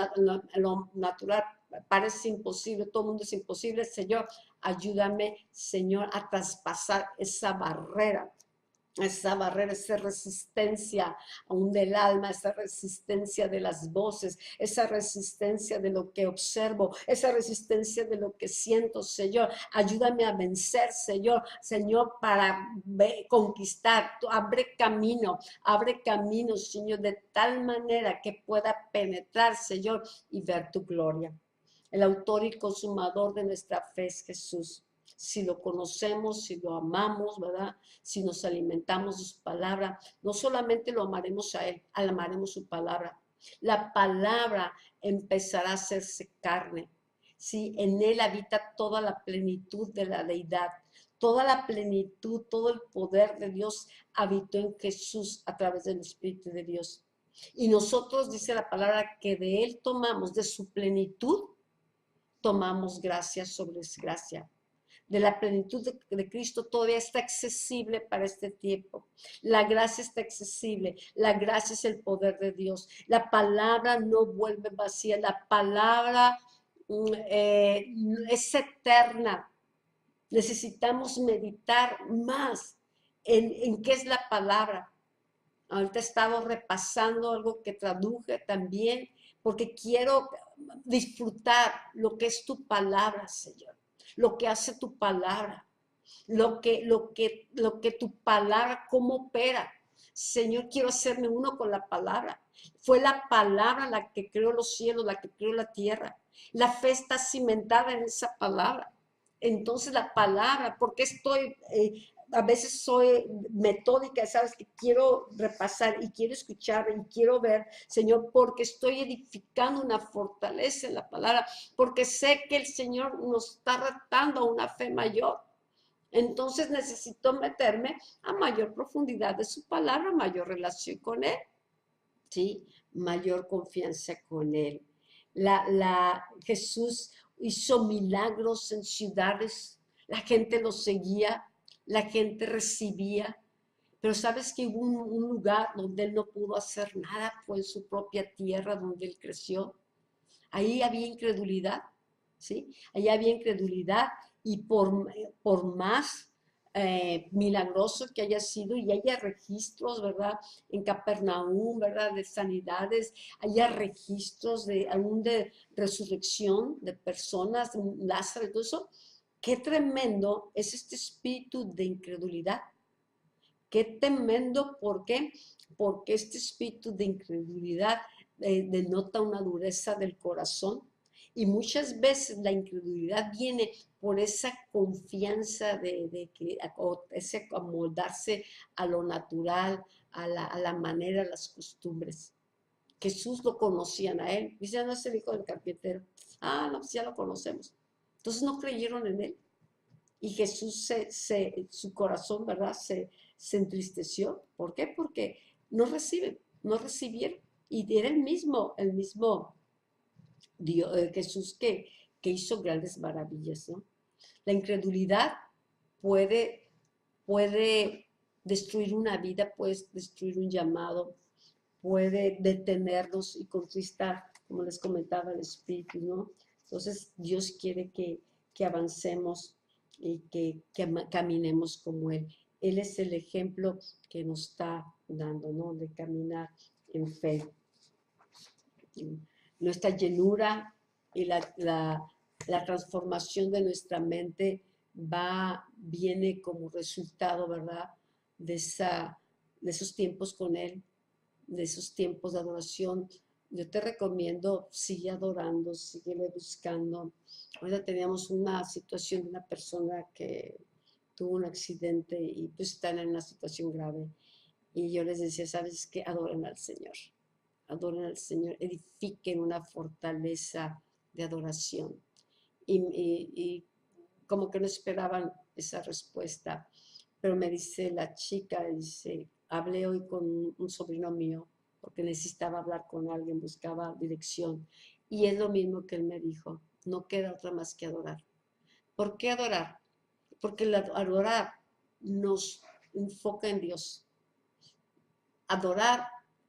lo natural, parece imposible, todo el mundo es imposible, Señor, ayúdame, Señor, a traspasar esa barrera esa barrera, esa resistencia aún del alma, esa resistencia de las voces, esa resistencia de lo que observo, esa resistencia de lo que siento, Señor. Ayúdame a vencer, Señor, Señor, para conquistar. Tú abre camino, Señor, de tal manera que pueda penetrar, Señor, y ver tu gloria. El autor y consumador de nuestra fe es Jesús. Si lo conocemos, si lo amamos, ¿verdad? Si nos alimentamos de su palabra, no solamente lo amaremos a Él, amaremos su palabra. La palabra empezará a hacerse carne. Sí, en Él habita toda la plenitud de la deidad. Toda la plenitud, todo el poder de Dios habitó en Jesús a través del Espíritu de Dios. Y nosotros, dice la palabra, que de Él tomamos, de su plenitud, tomamos gracia sobre gracia. De la plenitud de Cristo todavía está accesible para este tiempo. La gracia está accesible. La gracia es el poder de Dios. La palabra no vuelve vacía. La palabra es eterna. Necesitamos meditar más en qué es la palabra. Ahorita he estado repasando algo que traduje también, porque quiero disfrutar lo que es tu palabra, Señor, lo que hace tu palabra, lo que tu palabra, cómo opera. Señor, quiero hacerme uno con la palabra. Fue la palabra la que creó los cielos, la que creó la tierra. La fe está cimentada en esa palabra. Entonces la palabra, porque estoy a veces soy metódica, sabes que quiero repasar y quiero escuchar y quiero ver, Señor, porque estoy edificando una fortaleza en la palabra, porque sé que el Señor nos está retando a una fe mayor. Entonces necesito meterme a mayor profundidad de su palabra, mayor relación con Él, ¿sí? Mayor confianza con Él. Jesús hizo milagros en ciudades, la gente lo seguía, la gente recibía, pero sabes que hubo un lugar donde él no pudo hacer nada, fue en su propia tierra donde él creció. Ahí había incredulidad, ¿sí? Ahí había incredulidad y por más milagroso que haya sido y haya registros, ¿verdad? En Capernaum, ¿verdad? De sanidades, haya registros aún de resurrección de personas, Lázaro y todo eso. Qué tremendo es este espíritu de incredulidad. Qué tremendo, ¿por qué? Porque este espíritu de incredulidad denota una dureza del corazón y muchas veces la incredulidad viene por esa confianza de que, o ese amoldarse a lo natural, a la manera, a las costumbres. Jesús lo conocían a él. Dice, no es el hijo del carpintero. Ah, no, pues ya lo conocemos. Entonces no creyeron en él. Y Jesús, su corazón, ¿verdad? Se entristeció. ¿Por qué? Porque no recibieron. Y era el mismo Dios, Jesús que hizo grandes maravillas, ¿no? La incredulidad puede destruir una vida, puede destruir un llamado, puede detenernos y contristar, como les comentaba, el espíritu, ¿no? Entonces, Dios quiere que avancemos y que caminemos como Él. Él es el ejemplo que nos está dando, ¿no? De caminar en fe. Nuestra llenura y la transformación de nuestra mente viene como resultado, ¿verdad? De esos tiempos con Él, de esos tiempos de adoración. Yo te recomiendo, sigue adorando, sigue buscando. Ahorita teníamos una situación de una persona que tuvo un accidente y pues están en una situación grave. Y yo les decía, ¿sabes qué? Adoren al Señor, edifiquen una fortaleza de adoración. Y como que no esperaban esa respuesta. Pero me dice la chica, dice, hablé hoy con un sobrino mío porque necesitaba hablar con alguien, buscaba dirección. Y es lo mismo que él me dijo, no queda otra más que adorar. ¿Por qué adorar? Porque el adorar nos enfoca en Dios. Adorar,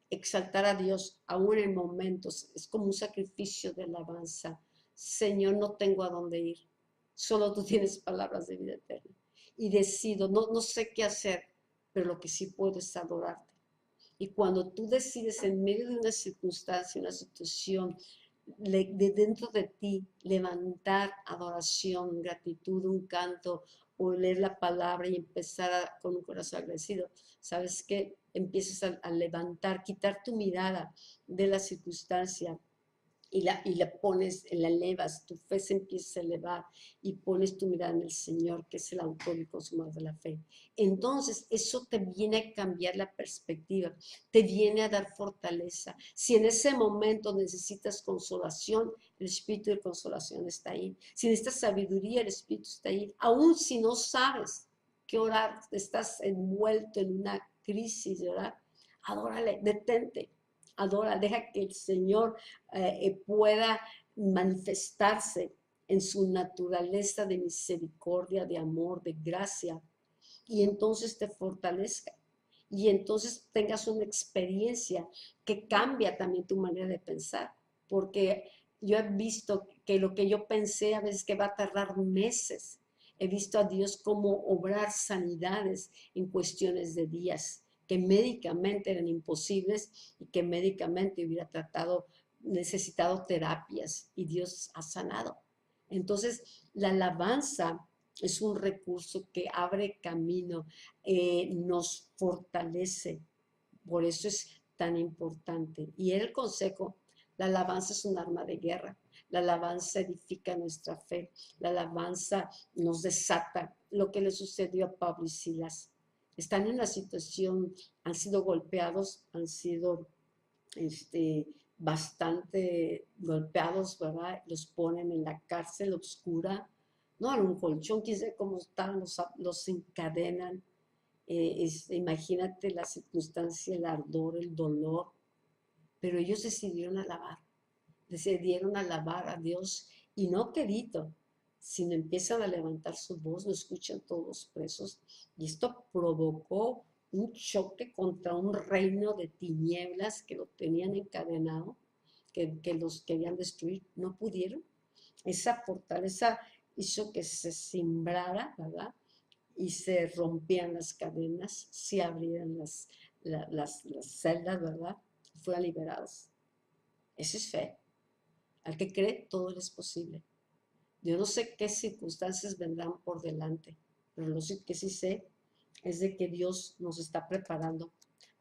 exaltar a Dios, aún en momentos, es como un sacrificio de alabanza. Señor, no tengo a dónde ir, solo tú tienes palabras de vida eterna. Y decido, no sé qué hacer, pero lo que sí puedo es adorarte. Y cuando tú decides en medio de una circunstancia, una situación, de dentro de ti, levantar adoración, gratitud, un canto, o leer la palabra y empezar con un corazón agradecido, ¿sabes qué? Empiezas a levantar, quitar tu mirada de la circunstancia y la pones, la elevas, tu fe se empieza a elevar y pones tu mirada en el Señor, que es el autor y consumador de la fe. Entonces, eso te viene a cambiar la perspectiva, te viene a dar fortaleza. Si en ese momento necesitas consolación, el Espíritu de consolación está ahí. Si necesitas sabiduría, el Espíritu está ahí. Aún si no sabes qué orar, estás envuelto en una crisis, ¿verdad? Adórale, detente, adora, deja que el Señor pueda manifestarse en su naturaleza de misericordia, de amor, de gracia, y entonces te fortalezca. Y entonces tengas una experiencia que cambia también tu manera de pensar, porque yo he visto que lo que yo pensé a veces que va a tardar meses. He visto a Dios como obrar sanidades en cuestiones de días, que médicamente eran imposibles y que médicamente hubiera necesitado terapias y Dios ha sanado. Entonces, la alabanza es un recurso que abre camino, nos fortalece. Por eso es tan importante. Y el consejo, la alabanza es un arma de guerra. La alabanza edifica nuestra fe. La alabanza nos desata. Lo que le sucedió a Pablo y Silas. Están en una situación, han sido golpeados, han sido bastante golpeados, ¿verdad? Los ponen en la cárcel oscura, no en un colchón, quién sabe cómo están, los encadenan. Imagínate la circunstancia, el ardor, el dolor, pero ellos decidieron alabar a Dios y no quedito, sino empiezan a levantar su voz, lo escuchan todos los presos y esto provocó un choque contra un reino de tinieblas que lo tenían encadenado, que los querían destruir, no pudieron. Esa fortaleza hizo que se simbrara, ¿verdad? Y se rompían las cadenas, se abrieran las celdas, ¿verdad? Fueran liberados. Eso es fe. Al que cree, todo es posible. Yo no sé qué circunstancias vendrán por delante, pero lo que sí sé es de que Dios nos está preparando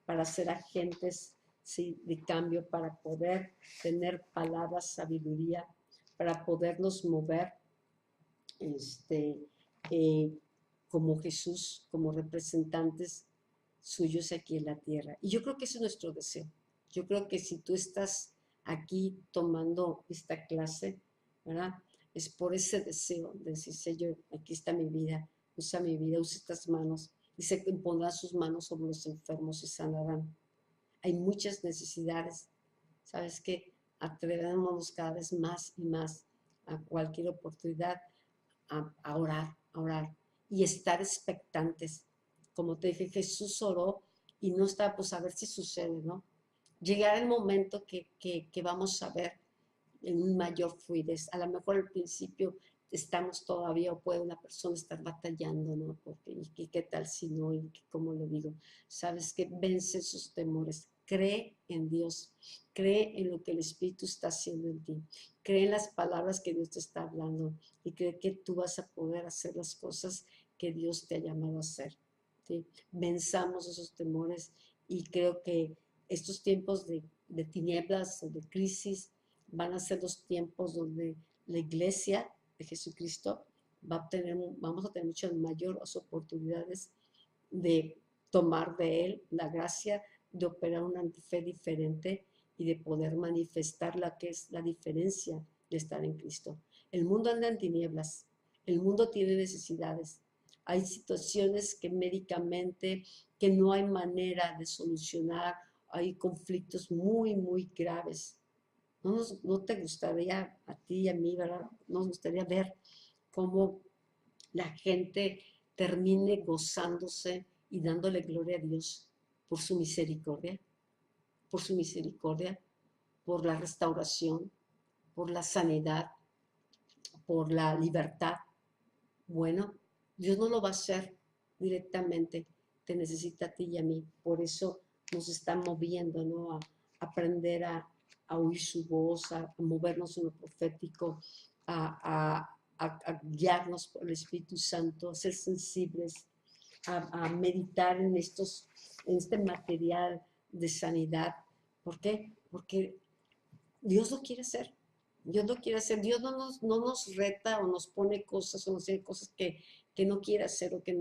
para ser agentes, sí, de cambio, para poder tener palabras, sabiduría, para podernos mover este, eh, como Jesús, como representantes suyos aquí en la tierra. Y yo creo que ese es nuestro deseo. Yo creo que si tú estás aquí tomando esta clase, ¿verdad? Es por ese deseo de decir, Señor, aquí está mi vida, usa estas manos. Y se pondrán sus manos sobre los enfermos y sanarán. Hay muchas necesidades. ¿Sabes qué? Atrevémonos cada vez más y más a cualquier oportunidad a orar y estar expectantes. Como te dije, Jesús oró y no estaba, pues a ver si sucede, ¿no? Llegará el momento que vamos a ver en un mayor fluidez. A lo mejor al principio estamos todavía o puede una persona estar batallando, ¿no? Porque, ¿y qué tal si no? ¿Y cómo le digo? Sabes que vence sus temores. Cree en Dios, cree en lo que el Espíritu está haciendo en ti, cree en las palabras que Dios te está hablando y cree que tú vas a poder hacer las cosas que Dios te ha llamado a hacer. ¿Sí? Venzamos esos temores y creo que estos tiempos de tinieblas o de crisis van a ser los tiempos donde la iglesia de Jesucristo vamos a tener muchas mayores oportunidades de tomar de Él la gracia, de operar una fe diferente y de poder manifestar la que es la diferencia de estar en Cristo. El mundo anda en tinieblas, el mundo tiene necesidades, hay situaciones que médicamente que no hay manera de solucionar, hay conflictos muy, muy graves. ¿No te gustaría a ti y a mí, verdad? Nos gustaría ver cómo la gente termine gozándose y dándole gloria a Dios por su misericordia, por la restauración, por la sanidad, por la libertad. Bueno, Dios no lo va a hacer directamente, te necesita a ti y a mí. Por eso nos está moviendo, ¿no? A aprender a oír su voz, a movernos en lo profético, a guiarnos por el Espíritu Santo, a ser sensibles, a meditar en este material de sanidad. ¿Por qué? Porque Dios lo quiere hacer. Dios lo quiere hacer. Dios no nos reta o nos pone cosas o nos dice cosas que no quiere hacer o que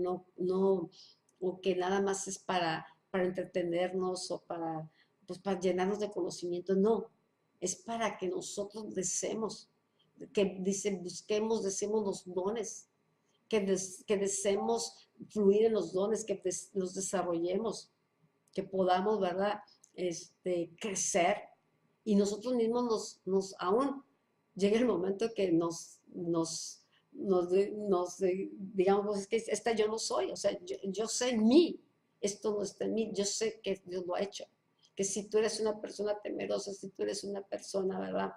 o que nada más es para entretenernos o pues para llenarnos de conocimiento. No, es para que nosotros deseemos, que dice, busquemos, deseemos los dones, que deseemos fluir en los dones, que los desarrollemos, que podamos, ¿verdad? Crecer y nosotros mismos aún llega el momento que digamos, pues, es que esta yo no soy, o sea, yo sé en mí, esto no está en mí, yo sé que Dios lo ha hecho, que si tú eres una persona temerosa, si tú eres una persona, ¿verdad?,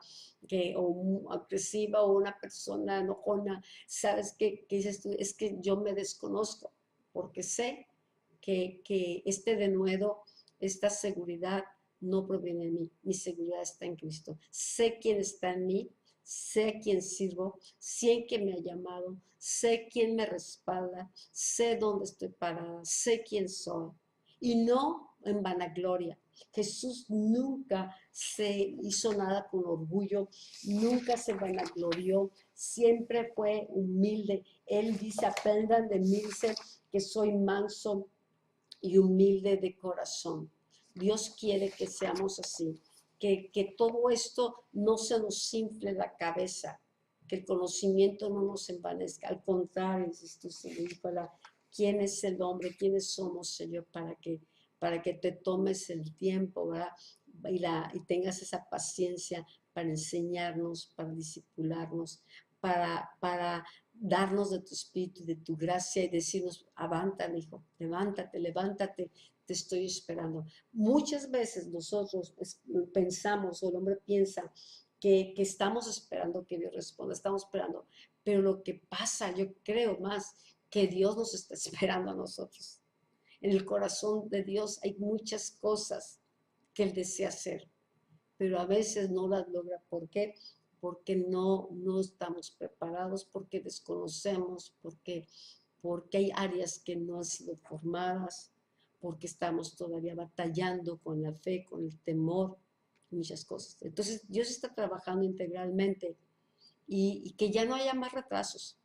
o agresiva o una persona enojona, sabes que dices tú, es que yo me desconozco, porque sé que este denuedo, esta seguridad no proviene de mí, mi seguridad está en Cristo. Sé quién está en mí, sé a quién sirvo, sé quién me ha llamado, sé quién me respalda, sé dónde estoy parada, sé quién soy. Y no en vanagloria. Jesús nunca se hizo nada con orgullo, nunca se vanaglorió, siempre fue humilde. Él dice, aprendan de mí, dice que soy manso y humilde de corazón. Dios quiere que seamos así, que todo esto no se nos infle la cabeza, que el conocimiento no nos envanezca, al contrario, insisto, ¿quién es el hombre? ¿Quiénes somos, Señor, para que te tomes el tiempo, ¿verdad? Y tengas esa paciencia para enseñarnos, para disipularnos, para darnos de tu espíritu, de tu gracia y decirnos, levántate, hijo, levántate, levántate, te estoy esperando. Muchas veces nosotros pensamos, o el hombre piensa, que estamos esperando que Dios responda, estamos esperando, pero lo que pasa, yo creo más, que Dios nos está esperando a nosotros. En el corazón de Dios hay muchas cosas que Él desea hacer, pero a veces no las logra. ¿Por qué? Porque no estamos preparados, porque desconocemos, porque hay áreas que no han sido formadas, porque estamos todavía batallando con la fe, con el temor, muchas cosas. Entonces, Dios está trabajando integralmente y que ya no haya más retrasos,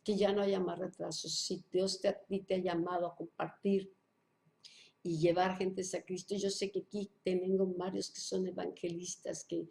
que ya no haya más retrasos. Si Dios a ti te ha llamado a compartir y llevar gente a Cristo. Yo sé que aquí tengo varios que son evangelistas, que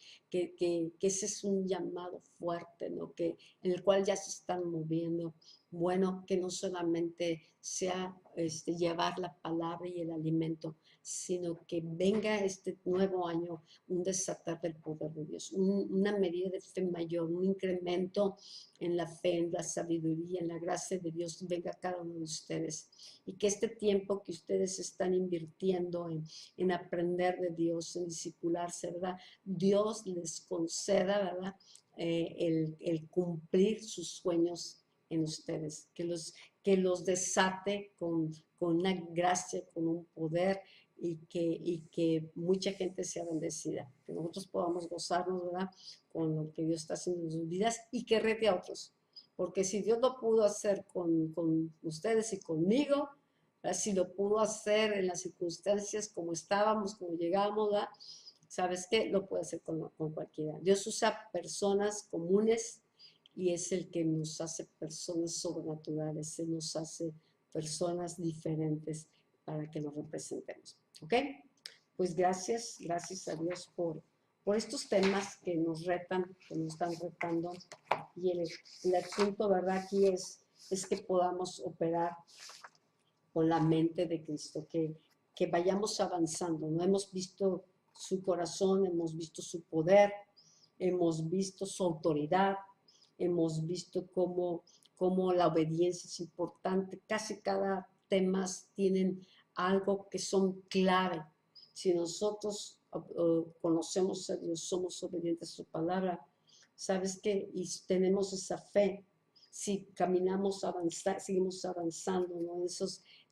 ese es un llamado fuerte, ¿no? En el cual ya se están moviendo. Bueno, que no solamente sea llevar la palabra y el alimento, sino que venga este nuevo año un desatar del poder de Dios, una medida de fe mayor, un incremento en la fe, en la sabiduría, en la gracia de Dios, venga a cada uno de ustedes. Y que este tiempo que ustedes están invirtiendo en aprender de Dios, en discipularse, ¿verdad? Dios les conceda, ¿verdad? El cumplir sus sueños en ustedes, que los desate con una gracia, con un poder y que mucha gente sea bendecida, que nosotros podamos gozarnos, ¿verdad? Con lo que Dios está haciendo en sus vidas y que rete a otros. Porque si Dios lo pudo hacer con ustedes y conmigo, ¿verdad? Si lo pudo hacer en las circunstancias como estábamos, como llegamos, ¿verdad? ¿Sabes qué? Lo puede hacer con cualquiera. Dios usa personas comunes y es el que nos hace personas sobrenaturales, se nos hace personas diferentes para que nos representemos. ¿Ok? Pues gracias a Dios por estos temas que nos retan, que nos están retando. Y el asunto, ¿verdad? Aquí es que podamos operar con la mente de Cristo, que vayamos avanzando, ¿no? Hemos visto su corazón, hemos visto su poder, hemos visto su autoridad, hemos visto cómo la obediencia es importante. Casi cada tema tienen algo que son clave. Si nosotros conocemos a Dios, somos obedientes a su palabra, ¿sabes qué? Y tenemos esa fe, si caminamos, seguimos avanzando, ¿no?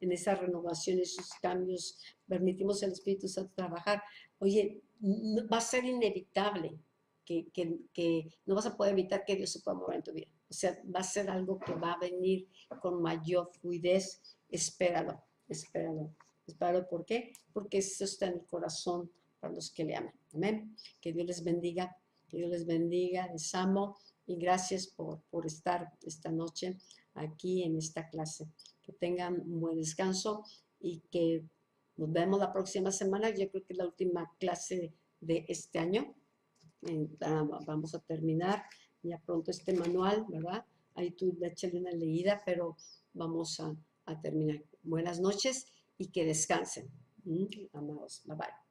En esa renovación, esos cambios, permitimos al Espíritu Santo trabajar. Oye, va a ser inevitable que no vas a poder evitar que Dios se pueda mover en tu vida. O sea, va a ser algo que va a venir con mayor fluidez. Espéralo, espéralo. Espéralo, ¿por qué? Porque eso está en el corazón para los que le aman. Amén. Que Dios les bendiga, que Dios les bendiga. Les amo y gracias por estar esta noche aquí en esta clase. Que tengan un buen descanso y que nos vemos la próxima semana. Yo creo que es la última clase de este año. Vamos a terminar ya pronto este manual, ¿verdad? Ahí tú échale una leída, pero vamos a terminar. Buenas noches y que descansen, amados. Bye bye.